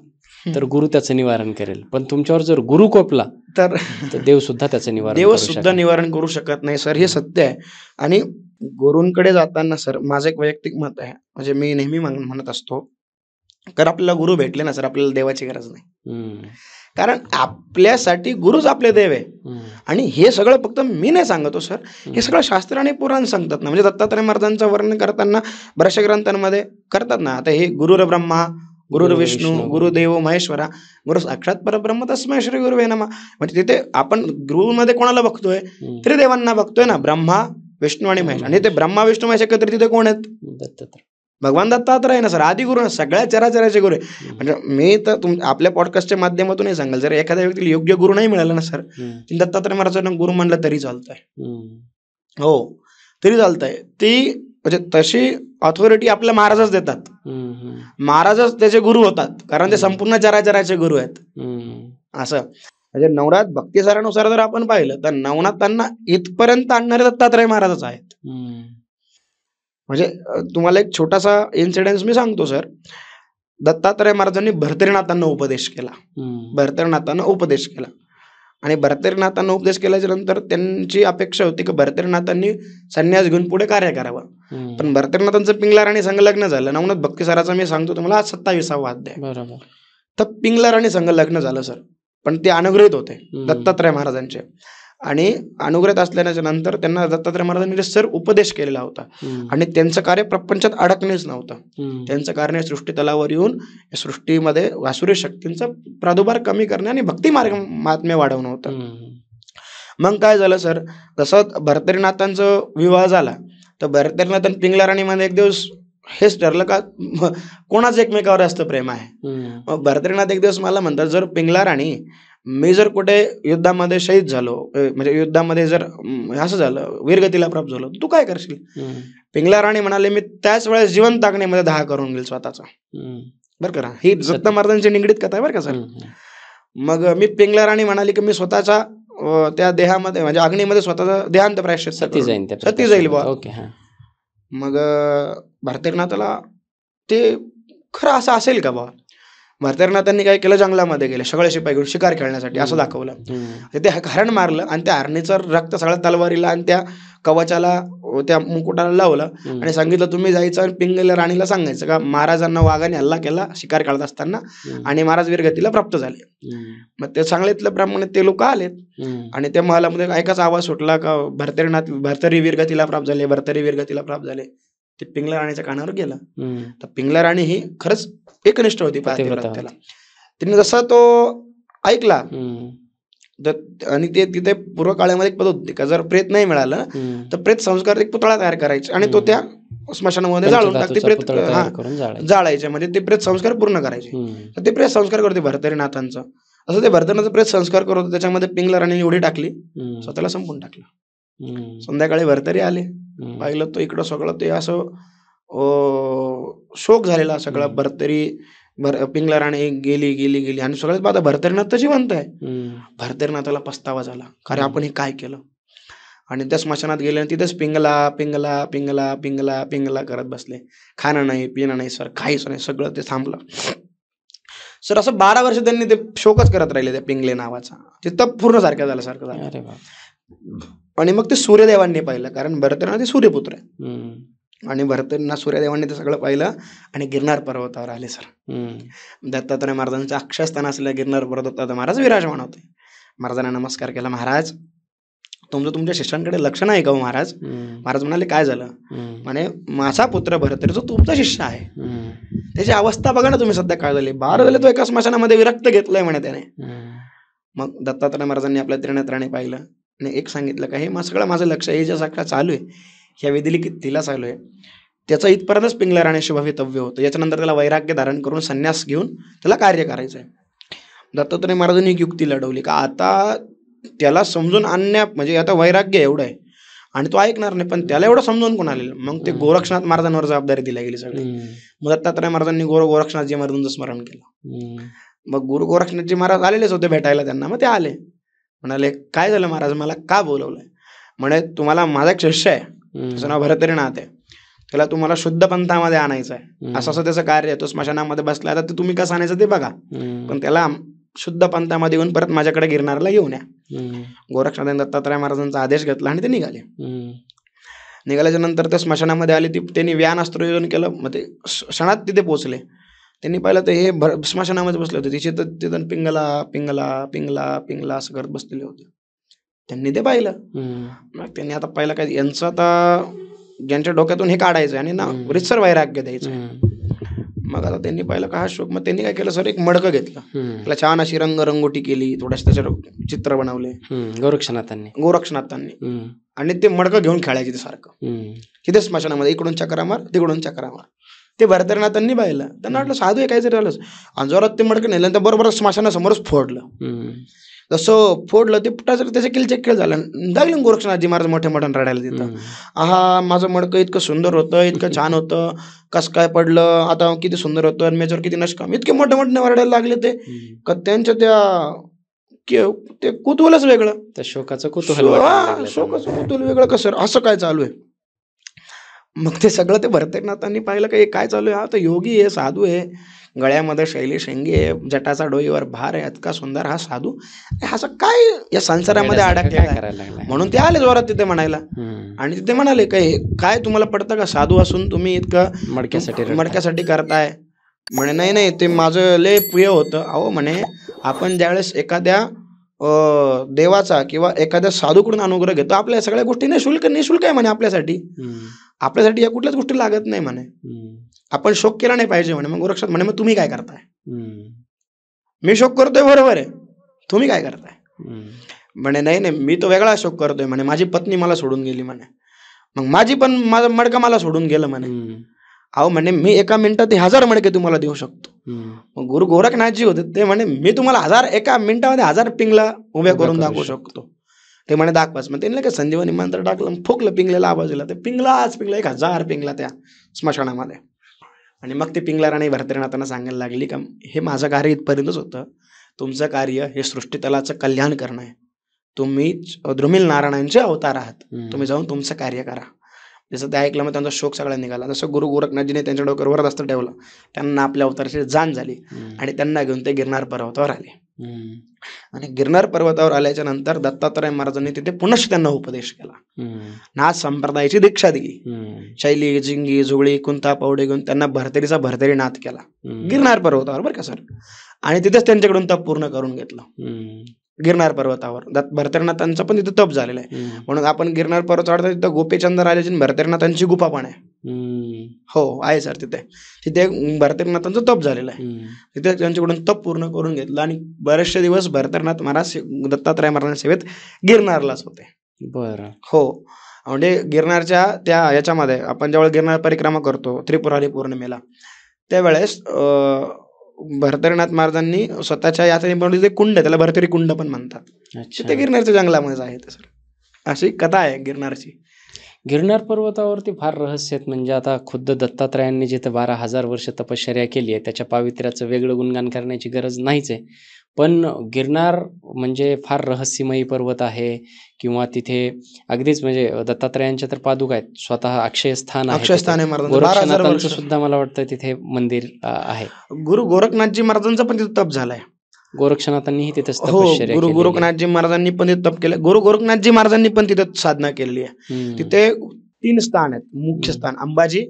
तर गुरु त्याचं निवारण करेल, पण तुमच्यावर जर गुरु कोपला तर देव सुद्धा त्याचं निवारण करू शकत नाही सर. हे सत्य आहे. आणि गुरूंकडे जाताना सर माझं एक वैयक्तिक मत आहे, म्हणजे मी नेहमी म्हणत असतो, कारण आपल्याला गुरु भेटले ना सर, आपल्याला देवाची गरज नाही. कारण आपल्यासाठी गुरुच आपले देव आहे. आणि हे सगळं फक्त मी नाही सांगतो सर, हे सगळं शास्त्र आणि पुराण सांगतात ना. म्हणजे दत्तात्रय महाराजांचं वर्णन करताना बऱ्याचशा ग्रंथांमध्ये करतात ना. आता हे गुरुर ब्रह्मा, गुरुर विष्णू, गुरुदेव महेश्वरा, गुरु साक्षात परब्रह्म तस्मै श्री गुरुवे नमः. म्हणजे तिथे आपण गुरुमध्ये कोणाला बघतोय? त्रिदेवांना बघतोय ना, ब्रह्मा, विष्णू आणि महेश. आणि ते ब्रह्मा विष्णू महेश एकत्र तिथे कोण आहेत? दत्तात्रय, भगवान दत्तात्रय आहे ना सर, आदि गुरु, सगळ्या चराचराचे गुरु आहे. म्हणजे मी तर आपल्या पॉडकास्टच्या माध्यमातून सांगाल, जर एखाद्या व्यक्तीला योग्य गुरु नाही मिळाला ना सर, दत्तात्रय महाराजांना गुरु म्हणलं तरी चालतंय. हो, तरी चालतंय. ती म्हणजे तशी ऑथॉरिटी आपल्या महाराजच देतात. महाराजच त्याचे गुरु होतात, कारण ते संपूर्ण चराचराचे गुरु आहेत. असं म्हणजे नवनाथ भक्तिसारानुसार जर आपण पाहिलं तर नवनाथांना इथपर्यंत आणणारे दत्तात्रय महाराजच आहेत. म्हणजे तुम्हाला एक छोटासा इन्सिडेन्स मी सांगतो सर. दत्तात्रय महाराजांनी भर्तरीनाथांना उपदेश केला. भर्तरीनाथांना उपदेश केला आणि भर्तरीनाथांना उपदेश केल्याच्या नंतर त्यांची अपेक्षा होती की भर्तरीनाथांनी संन्यास घेऊन पुढे कार्य करावं. पण भर्तरीनाथांचं पिंगला राणी संग लग्न झालं. नवनाथ भक्तिसाराचं मी सांगतो तुम्हाला, आज 27वा अध्याय. बरोबर. तर पिंगला राणी संग लग्न झालं सर, पण ते अनुग्रहित होते दत्तात्रय महाराजांचे. आणि अनुग्रहित असल्याच्या नंतर त्यांना दत्तात्रय महाराजांनी सर उपदेश केलेला होता. आणि त्यांचं कार्य प्रपंचात अडकणेच नव्हतं. त्यांचं कार्य सृष्टी तलावर येऊन या सृष्टीमध्ये वासुरी शक्तींचा प्रादुर्भाव कमी करणे आणि भक्ती मार्ग महात्म्य वाढवणं होतं. मग काय झालं सर, जसं भर्तरीनाथांचा विवाह झाला तर भर्तरीनाथ आणि पिंगला राणीमध्ये एक दिवस हेच ठरलं का कोणाचं एकमेकावर जास्त प्रेम आहे. मग भर्तरीनाथ एक दिवस मला म्हणतात, जर पिंगला राणी मी जर कुठे युद्धामध्ये शहीद झालो, म्हणजे युद्धामध्ये जर असं झालं वीरगतीला प्राप्त झालो, तू काय करशील. पिंगला राणी म्हणाले, मी त्याच वेळेस जिवंत अग्नीमध्ये दाह करून घेईल स्वतःचा. बरं का, ही दत्त महाराजांची निगडीत कथा आहे बरं का सर. मग मी पिंगला राणी म्हणाली की मी स्वतःचा त्या देहामध्ये म्हणजे अग्नीमध्ये स्वतःचा देहांत प्रायश्चित सती जाईल बा. मग भर्तरीनाथाला ते खरं असं असेल का बा. भर्तरीनाथांनी काय केलं, जंगलामध्ये गेले सगळे शिपाई घेऊन शिकार खेळण्यासाठी, असं दाखवलं. ते हरण मारलं आणि त्या हरणीचं रक्त सगळं तलवारीला आणि त्या कवचाला त्या मुकुटाला लावलं आणि सांगितलं तुम्ही जायचं आणि पिंगला राणीला सांगायचं का महाराजांना वाघाने हल्ला केला शिकार खेळत असताना आणि महाराज वीरगतीला प्राप्त झाले. मग ते सांगितल्याप्रमाणे ते लोक आलेत आणि त्या महालामध्ये एकाच आवाज सुटला का भर्तरी वीरगतीला प्राप्त झाले, भर्तरी वीरगतीला प्राप्त झाले. ते पिंगला राणीच्या कानावर गेलं. तर पिंगला राणी ही खरंच एकनिष्ठ होती पातिव्रत्याला. तिने जसा तो ऐकला आणि ते तिथे पूर्व काळामध्ये एक पद्धत होती का जर प्रेत नाही मिळालं तर प्रेत संस्कार एक पुतळा तयार करायचे आणि तो त्या स्मशानामध्ये जाळून टाकते, प्रेत जाळायचे, म्हणजे ते प्रेत संस्कार पूर्ण करायचे. तर ते प्रेत संस्कार करते भर्तरीनाथांचं. असं ते भर्तरीनाथाचं प्रेत संस्कार करत होतं, त्याच्यामध्ये पिंगला राणीने उडी टाकली, स्वतःला संपून टाकलं. संध्याकाळी भर्तरी आले, पाहिलं तो इकडं सगळं ते असं शोक झालेला सगळा. भर्तरी पिंगला राणी गेली गेली गेली आणि सगळ्यात पाहता भर्तरीनाथ तर जिवंत आहे. भर्तरीनाथाला पस्तावा झाला, कारण आपण हे काय केलं. आणि त्या स्मशानात गेले आणि तिथेच पिंगला पिंगला पिंगला पिंगला पिंगला करत बसले. खाणं नाही पिणं नाही सर, काहीच नाही, सगळं ते थांबलं सर. असं 12 वर्ष त्यांनी ते शोकच करत राहिले त्या पिंगले नावाचा. ते तप पूर्ण सारखं झाल्यासारखं झालं. आणि मग ते सूर्यदेवांनी पाहिलं, कारण भर्तरीनाथ हे सूर्यपुत्र आहे. आणि भर्तरीनाथ सूर्यदेवांनी ते सगळं पाहिलं आणि गिरनार पर्वतावर आले सर. दत्तात्रय महाराजांचं अक्षयस्थान असलेल्या गिरनार पर्वतावर महाराज विराजमान होते. महाराजांना नमस्कार केला, महाराज तुमचं तुमच्या शिष्यांकडे लक्ष नाही का हो महाराज. महाराज म्हणाले काय झालं. म्हणे माझा पुत्र भर्तरी जो तुमचा शिष्य आहे त्याची अवस्था बघा ना तुम्ही सध्या काय झाली. 12 झाले तो एका स्मशानामध्ये विरक्त घेतलंय म्हणे त्याने. मग दत्तात्रय महाराजांनी आपल्या त्रिनेत्राने पाहिलं आणि एक सांगितलं का हे सगळं माझं लक्ष हे जे सगळं चालू आहे ह्या विधिलिखित तिला चालू आहे त्याचं इथपर्यंतच पिंगला राणीशी भवितव्य होतं. याच्यानंतर त्याला वैराग्य धारण करून संन्यास घेऊन त्याला कार्य करायचं आहे. दत्तात्रय महाराजांनी एक युक्ती लढवली का आता त्याला समजून आणण्या म्हणजे आता वैराग्य एवढं आहे आणि तो ऐकणार नाही, पण त्याला एवढं समजून कोण आलेलं. मग ते गोरक्षनाथ महाराजांवर जबाबदारी दिली गेली सगळी. मग दत्तात्रय महाराजांनी गोरक्षनाथजी महाराजांचं स्मरण केलं. मग गुरु गोरक्षनाथजी महाराज आलेलेच होते भेटायला त्यांना. मग ते आले, म्हणाले काय झालं महाराज, मला का बोलवलंय. म्हणे तुम्हाला माझा एक शिष्य आहे, त्याचं नाव भर्तरीनाथ आहे, त्याला तुम्हाला शुद्ध पंथामध्ये आणायचं आहे. असं असं त्याचं कार्य आहे. तो स्मशानामध्ये बसला तर ते तुम्ही कसं आणायचं ते बघा, पण त्याला शुद्ध पंथामध्ये येऊन परत माझ्याकडे गिरनारला घेऊन या. गोरक्षनाथांनी दत्तात्रय महाराजांचा आदेश घेतला आणि ते निघाले. निघाल्याच्या नंतर त्या स्मशानामध्ये आले, त्यांनी व्यानास्त्रोयोजन केलं. मग ते क्षणात तिथे पोहोचले. त्यांनी पाहिलं तर हे स्मशानामध्ये बसले होते. तिथे तिथं पिंगला पिंगला पिंगला पिंगला असं करत बसलेले होते. त्यांनी ते पाहिलं. मग त्यांनी आता पाहिलं काय यांचं आता ज्यांच्या डोक्यातून हे काढायचं आणि ना रितसर वैराग्य द्यायचं. मग आता त्यांनी पाहिलं का हा शोक. मग त्यांनी काय केलं सर, एक मडकं घेतलं, त्याला छान अशी रंगरंगोटी केली, थोडेसे त्याचे चित्र बनवले गोरक्षनाथांनी आणि ते मडकं घेऊन खेळायचे ते सारखं तिथे स्मशानामध्ये. इकडून चक्रा मार तिकडून चक्रा मार. ते भर्तरीनाथांनी पाहिलं, त्यांना वाटलं साधू आहे काहीतरी झालंच. आणि जोरात ते मडकं नेलं त्या बरोबर स्मशानासमोरच फोडलं. जसं फोडलं ते फुटाचं त्याचे किलचेक्कीळ झालं. लागले गोरक्षनाथजी महाराज मोठ्या मोठ्यानं रडायला तिथं. आहा माझं मडकं इतकं सुंदर होतं, इतकं छान होतं, कसं काय पडलं, आता किती सुंदर होतं आणि मेजवर किती नष्काम, इतके मोठे मोठे रडायला लागले ते का त्यांच्या ते कुतूहलच वेगळं, त्या शोकाचं कुतूहल वाटायला लागलं शोकाचं कुतूहल वेगळं कसं असं काय चालू आहे. मग ते सगळं ते भरतनाथांनी पाहिलं की काय चालू आहे. हा तर योगी आहे, साधू आहे, गळ्यामध्ये शैली शेंगी आहे, जटाचा डोईवर भार आहे, इतका सुंदर हा साधू, असं काय या संसारामध्ये अडकलेला आहे. करायला लागला. म्हणून ते आले जोरात तिथे म्हणायला. आणि तिथे म्हणाले काय तुम्हाला पडतं का, साधू असून तुम्ही इतकं मडक्यासाठी करताय. म्हणे नाही नाही ते माझं लय प्रिय होतं. अहो म्हणे आपण ज्यावेळेस एखाद्या देवाचा किंवा एखाद्या साधूकडून अनुग्रह घेतो, आपल्या सगळ्या गोष्टी निशुल्क आहे म्हणे. आपल्यासाठी या कुठल्याच गोष्टी लागत नाही म्हणे. आपण शोक केला नाही पाहिजे म्हणे. मग गोरक्षनाथ म्हणे मग तुम्ही काय करताय. मी शोक करतोय बरोबर आहे, तुम्ही काय करताय. म्हणे नाही नाही मी तो वेगळा शोक करतोय म्हणे. माझी पत्नी मला सोडून गेली म्हणे, मग माझं मडकं मला सोडून गेलं म्हणे. अहो म्हणे मी एका मिनिटात 1000 मडके तुम्हाला देऊ शकतो. मग गुरु गोरखनाथजी होते ते म्हणे मी तुम्हाला एका मिनिटामध्ये 1000 पिंगला उभ्या करून दाखवू शकतो. ते म्हणे दाखवाच. मग त्यांनी काय संजीवनी मंत्र टाकलं, फुकलं पिंगलेला आवाजला. ते पिंगला 1000 पिंगला त्या स्मशानामध्ये. आणि मग ते पिंगला राणी भरतनाथांना सांगायला लागली का हे माझं कार्य इथपर्यंतच होतं, तुमचं कार्य हे सृष्टीतलाचं कल्याण करणं आहे. तुम्ही द्रुमिल नारायणांचे अवतार आहात, तुम्ही जाऊन तुमचं कार्य करा. जसं ते ऐकलं मग त्यांचा शोक सगळा निघाला. जसं गुरु गोरखनाथजीने त्यांच्या डोक्यावर वरदहस्त ठेवलं, त्यांना आपल्या अवताराची जाण झाली आणि त्यांना घेऊन ते गिरनार पर्वतावर आले. आणि गिरनार पर्वतावर आल्याच्या नंतर दत्तात्रय महाराजांनी तिथे पुनश्च त्यांना उपदेश केला. नाथ संप्रदायाची दीक्षा दिली. शैली जिंगी जुगळी कुंता पवडे घेऊन त्यांना भरतरी नाथ केला गिरनार पर्वतावर, बरं का सर. आणि तिथेच त्यांच्याकडून तप पूर्ण करून घेतलं गिरनार पर्वतावर. भरतनाथांचं पण तिथं तप झालेलं आहे. म्हणून आपण गिरनार पर्वत चढता तिथं गोपीचंद राजाची भरतनाथांची गुफा पण आहे. हो आहे सर. तिथे भरतनाथांचं तप झालेलं आहे. तिथे त्यांच्याकडून तप पूर्ण करून घेतलं आणि बरेचसे दिवस भरतनाथ महाराज दत्तात्रय महाराजांच्या सेवेत गिरनारलाच होते. बरं. हो म्हणजे गिरनारच्या त्या याच्यामध्ये आपण ज्यावेळेस गिरनार परिक्रमा करतो त्रिपुरारी पौर्णिमेला, त्यावेळेस भरतनाथ महाराजांनी स्वतःच्या यात्रेने बनवलेले कुंड, त्याला भरतरी कुंड पण म्हणतात, ते गिरनारच्या जंगलामध्ये आहे. सर अशी कथा आहे गिरनारची. गिरनार पर्वतावरती फार रहस्य आहेत. म्हणजे आता खुद्द दत्तात्रयांनी जिथे 12,000 वर्ष तपश्चर्या केली आहे, त्याच्या पावित्र्याचं वेगळं गुणगान करण्याची गरज नाहीच आहे. पण गिरनार म्हणजे फार रहस्यमयी पर्वत आहे. किंवा तिथे अगदीच म्हणजे दत्तात्रयांच्या तर पादुका आहेत, स्वतः अक्षय स्थान आहे. गोरक्षनाथांचं सुद्धा मला वाटतं तिथे मंदिर आहे. गुरु गोरखनाथजी महाराजांचं पण तिथे तप झालाय. गोरक्षनाथांनीही तिथे तपश्चर्या केली. गुरु गोरखनाथजी महाराजांनी पण तिथे तप केलं. गुरु गोरखनाथजी महाराजांनी पण तिथे साधना केलेली आहे. तिथे 3 स्थान आहेत मुख्य स्थान, अंबाजी,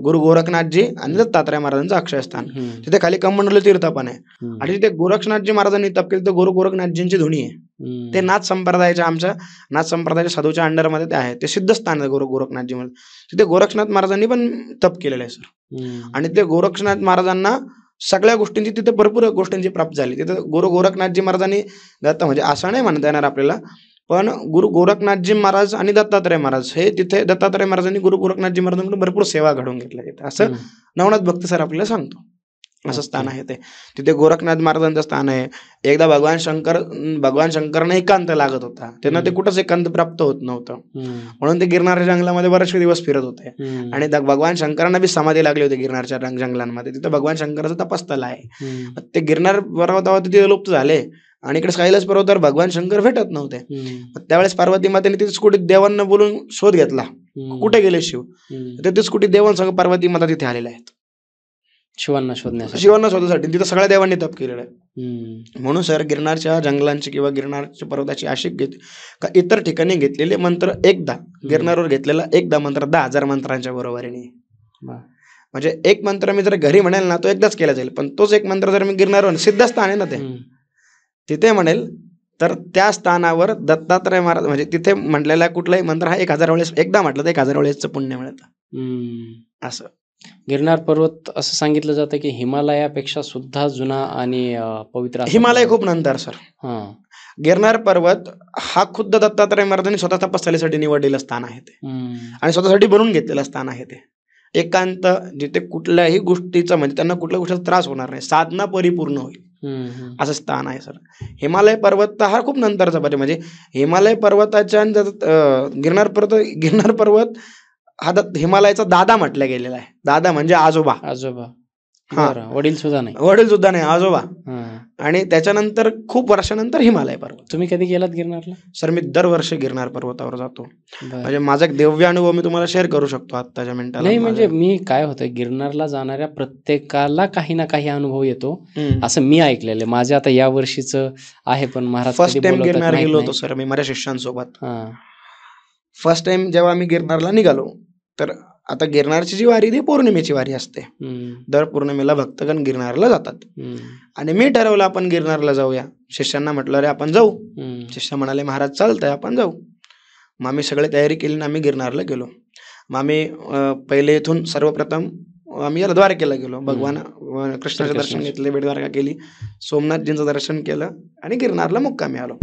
गुरु गोरखनाथजी आणि दत्तात्रय महाराजांचं अक्षयस्थान. तिथे खाली कमंडलू तीर्थ पण आहे. आणि तिथे गोरक्षनाथजी महाराजांनी तप केलं तर गुरु गोरखनाथजींची धुनी आहे. ते नाथ संप्रदायाच्या आमच्या नाथ संप्रदायाच्या साधूच्या अंडरमध्ये ते आहे. ते सिद्ध स्थान आहे गुरु गोरखनाथजी महाराज. तिथे गोरक्षनाथ महाराजांनी पण तप केलेलं आहे सर. आणि ते गोरक्षनाथ महाराजांना सगळ्या गोष्टींची तिथे भरपूर गोष्टींची प्राप्त झाली. तिथे गुरु गोरखनाथजी महाराजांनी दत्त म्हणजे असं नाही म्हणता येणार आपल्याला, पण गुरु गोरखनाथजी महाराज आणि दत्तात्रय महाराज हे तिथे दत्तात्रय महाराजांनी गुरु गोरखनाथजी महाराजांकडून भरपूर सेवा घडवून घेतल्या तिथे, असं नवनाथ भक्त सर आपल्याला सांगतो. असं स्थान आहे ते. तिथे गोरखनाथ महाराजांचं स्थान आहे. एकदा भगवान शंकरांना एकांत लागत होता, त्यांना ते कुठंच एकांत प्राप्त होत नव्हतं. म्हणून ते गिरनारच्या जंगलामध्ये बरेचसे दिवस फिरत होते. आणि भगवान शंकरांना बी समाधी लागली होती गिरनारच्या जंगलांमध्ये. तिथे भगवान शंकराचं तपस्थळ आहे. ते गिरनार पर्वतावर तिथे लुप्त झाले आणि इकडे कैलास पर्वतावर भगवान शंकर भेटत नव्हते. त्यावेळेस पार्वती मातेने तिथे कुठे देवांना बोलून शोध घेतला, कुठे गेले शिव. तिथेच कुठे देवांसंग पार्वती माता तिथे आलेल्या आहेत शिवांना शोधण्यासाठी. तिथं सगळ्या देवांनी तप केलेलं आहे. म्हणून सर गिरनारच्या जंगलांची किंवा गिरनारच्या पर्वताची अशी का इतर ठिकाणी घेतलेले मंत्र एकदा, गिरनारवर घेतलेला एकदा मंत्र 10,000 मंत्रांच्या बरोबरीने. म्हणजे एक मंत्र मी जर घरी म्हणेल ना तो एकदाच केला जाईल, पण तोच एक मंत्र जर मी गिरनारवर सिद्ध स्थान आहे ना ते तिथे म्हणेल तर त्या स्थानावर दत्तात्रय महाराज म्हणजे तिथे म्हटलेला कुठलाही मंत्र हा 1000 वेळेस एकदा म्हटलं तर 1000 वेळेसचं पुण्य मिळतं. असं गिरनार पर्वत असं सांगितलं जातं की हिमालयापेक्षा सुद्धा जुना आणि पवित्र. हिमालय खूप नंतर सर. गिरनार पर्वत हा खुद्द दत्तात्रय महाराजांनी स्वतः तपस्थलीसाठी निवडलेलं स्थान आहे ते, आणि स्वतःसाठी बनवून घेतलेलं स्थान आहे ते. एकांत जिथे कुठल्याही गोष्टीचा म्हणजे त्यांना कुठल्या गोष्टीचा त्रास होणार नाही, साधना परिपूर्ण होईल. असं स्थान आहे सर. हिमालय पर्वत हा खूप नंतरचा पर्यंत, म्हणजे हिमालय पर्वताच्या गिरनार पर्वत हा हिमालयाचा दादा म्हटला गेलेला आहे. दादा म्हणजे आजोबा. वडील सुद्धा नाही. वडील सुद्धा नाही, आजोबा. आणि त्याच्यानंतर खूप वर्षानंतर हिमालय पर्वत. तुम्ही कधी गेलात गिरनारला? सर मी दरवर्षी गिरनार पर्वतावर जातो. म्हणजे माझा एक दिव्य अनुभव मी तुम्हाला शेअर करू शकतो आत्ताच्या मिनिटाला. नाही म्हणजे मी काय होतं, गिरनारला जाणाऱ्या प्रत्येकाला काही ना काही अनुभव येतो असं मी ऐकलेलं. माझं आता या वर्षीचं आहे, पण महाराज फर्स्ट टाइम गिरनार गेलो होतो सर मी माझ्या शिष्यांसोबत. फर्स्ट टाइम जेव्हा आम्ही गिरनारला निघालो, तर आता गिरनारची जी वारी ती पौर्णिमेची वारी असते. दर पौर्णिमेला भक्तगण गिरनारला जातात. आणि मी ठरवलं आपण गिरनारला जाऊया. शिष्यांना म्हटलं अरे आपण जाऊ. शिष्य म्हणाले महाराज चालतंय आपण जाऊ. मग आम्ही सगळी तयारी केली आणि आम्ही गिरनारला गेलो. मग आम्ही पहिले इथून सर्वप्रथम आम्ही याला द्वारकेला गेलो. भगवान कृष्णाचं दर्शन घेतले, बेट द्वारका केली, सोमनाथजींचं दर्शन केलं आणि गिरनारला मुक्कामी आलो.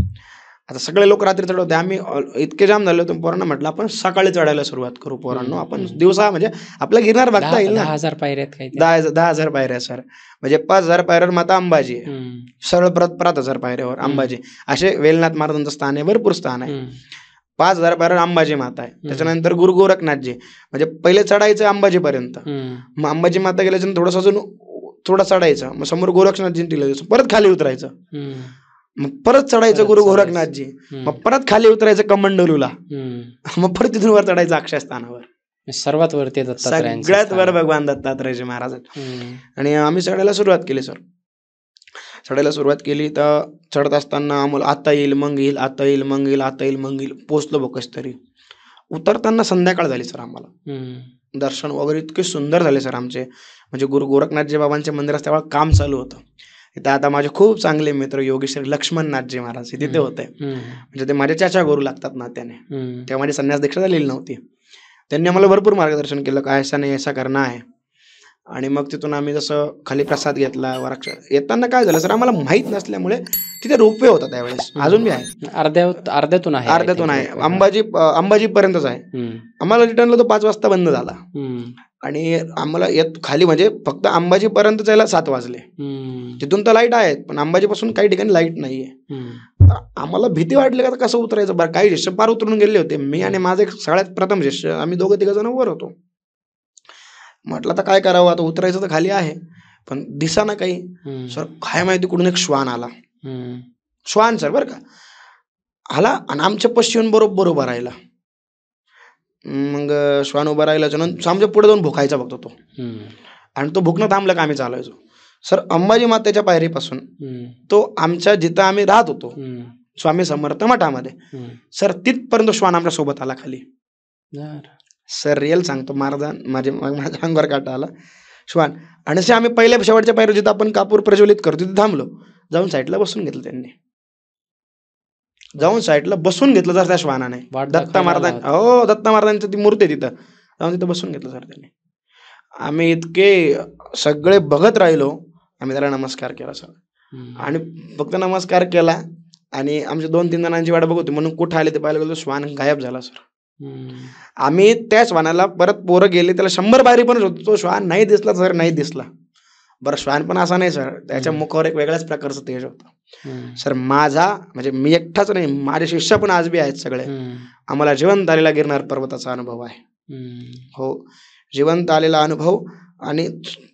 आता सगळे लोक रात्री चढवते, आम्ही इतके जाम झाले होते. पोरांना म्हटलं आपण सकाळी चढायला सुरुवात करू. पोरांनो आपण दिवसा म्हणजे आपला गिरनार बघता येईल ना. 10,000 पायऱ्या आहेत. 10,000 पायऱ्या सर. म्हणजे 5,000 पायऱ्यावर माता अंबाजी आहे. सरळ परत 5,000 पायऱ्यावर अंबाजी. असे वेलनाथ महाराजांचं स्थान आहे, भरपूर स्थान आहे. 5,000 पायऱ्यावर अंबाजी माता आहे. त्याच्यानंतर गुरु गोरखनाथजी, म्हणजे पहिले चढायचं अंबाजीपर्यंत. मग अंबाजी माता गेल्याच्यानंतर थोडंसं अजून थोडं चढायचं, मग समोर गोरखनाथजींना दिलं, परत खाली उतरायचं, मग परत चढायचं गुरु गोरखनाथजी, मग परत खाली उतरायचं कमंडलूला, मग परत तिथून वर चढायचं अक्षयस्थानावर. सर्वात वरती सगळ्यात वर भगवान दत्तात्रयजी महाराज. आणि आम्ही चढायला सुरुवात केली सर. चढायला सुरुवात केली तर चढत असताना आम्हाला आता येईल मग येईल, आता येईल मग येईल, आता येईल मग येईल. पोचलो बघच तरी. उतरताना संध्याकाळ झाली सर आम्हाला. दर्शन वगैरे इतके सुंदर झाले सर आमचे. म्हणजे गुरु गोरखनाथजी बाबांच्या मंदिरात तेव्हा काम चालू होतं. तिथे आता माझे खूप चांगले मित्र योगेश्वरी लक्ष्मणनाथजी महाराज तिथे होते. म्हणजे ते माझे चाचा गुरु लागतात नात्याने. तेव्हा माझी संन्यास दीक्षा झालेली नव्हती. त्यांनी आम्हाला भरपूर मार्गदर्शन केलं, काय ऐसा नाही ऐसा करना आहे. आणि मग तिथून आम्ही जसं खाली प्रसाद घेतला. वराक्ष येताना काय झालं सर, आम्हाला माहीत नसल्यामुळे तिथे रोपवे होता त्यावेळेस, अजून बी आहे. अर्ध्यातून आहे अंबाजीपर्यंतच आहे. आम्हाला रिटर्नला तो 5 वाजता बंद झाला. आणि आम्हाला येत खाली म्हणजे फक्त अंबाजीपर्यंत जायला 7 वाजले. तिथून तर लाईट आहेत, पण अंबाजीपासून काही ठिकाणी लाईट नाहीये. आम्हाला भीती वाटली का कसं उतरायचं. बरं काही शिष्य पार उतरून गेले होते. मी आणि माझे सगळ्यात प्रथम शिष्य, आम्ही 2-3 जण वर होतो. म्हटलं आता काय करावं, आता उतरायचं तर खाली आहे, पण दिसा ना काही. सर काय माहिती कुठून एक श्वान आला. श्वान सर बरं का आला आणि आमच्या पश्चिम बरोबर उभा राहिला. मग श्वान उभा राहिल्याच्या नंतर आमच्या पुढे जाऊन भुकायचा बघतो तो. आणि तो भुकणं थांबलं का आम्ही चालायचो सर. अंबाजी मातेच्या पायरीपासून तो आमच्या जिथं आम्ही राहत होतो स्वामी समर्थ मठामध्ये सर, तिथपर्यंत श्वान आमच्या सोबत आला खाली. सर रिअल सांगतो, माझ्या अंगावर काटा आला श्वान. आणि असे आम्ही पहिल्या शेवटच्या पायरीवर जिथं आपण कापूर प्रज्वलित करतो तिथे थांबलो. जाऊन साईडला बसून घेतलं त्यांनी. जाऊन साईडला बसून घेतलं सर त्या श्वानाने. दत्ता महाराजांची ती मूर्ती तिथं जाऊन तिथं बसून घेतलं सर त्यांनी. आम्ही इतके सगळे बघत राहिलो. आम्ही त्याला नमस्कार केला सर. आणि फक्त नमस्कार केला आणि आमच्या 2-3 जणांची वाट बघत होती म्हणून कुठं आले ते पाहायला गेलो, श्वान गायब झाला सर. आम्ही त्या श्वानाला परत पोरं गेले, त्याला 100 बारी पण होतो, तो श्वान नाही दिसला सर, नाही दिसला. बरं श्वान पण असा नाही सर, त्याच्या मुखावर एक वेगळ्याच प्रकारचं तेज होतं सर. माझा म्हणजे मी एकटाच नाही, माझे शिष्य पण आज बी आहेत सगळे. आम्हाला जिवंत आलेला गिरनार पर्वताचा अनुभव आहे. हो, जिवंत आलेला अनुभव. आणि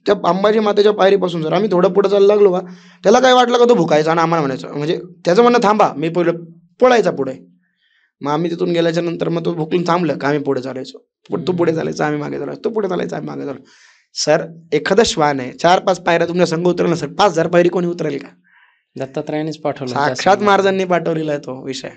त्या अंबाजी मातेच्या पायरीपासून जर आम्ही थोडं पुढे चालू लागलो का, त्याला काय वाटलं का तो भुकायचा आणि आम्हाला म्हणायचं, म्हणजे त्याचं म्हणणं थांबा, मी पहिलं पळायचा पुढे. मग आम्ही तिथून गेल्याच्या नंतर मग तो भुकून थांबलं का आम्ही पुढे चालायचो. तो पुढे चालायचा आम्ही मागे चालायचो, तो पुढे चालायचा आम्ही मागे चालायचो. सर एखादा श्वान आहे 4-5 पायऱ्या तुमच्या संघ उतरला सर, 5,000 पायरी कोणी उतरेल का? दत्तात्रयानेच पाठवलं, साक्षात महाराजांनी पाठवलेला आहे तो विषय.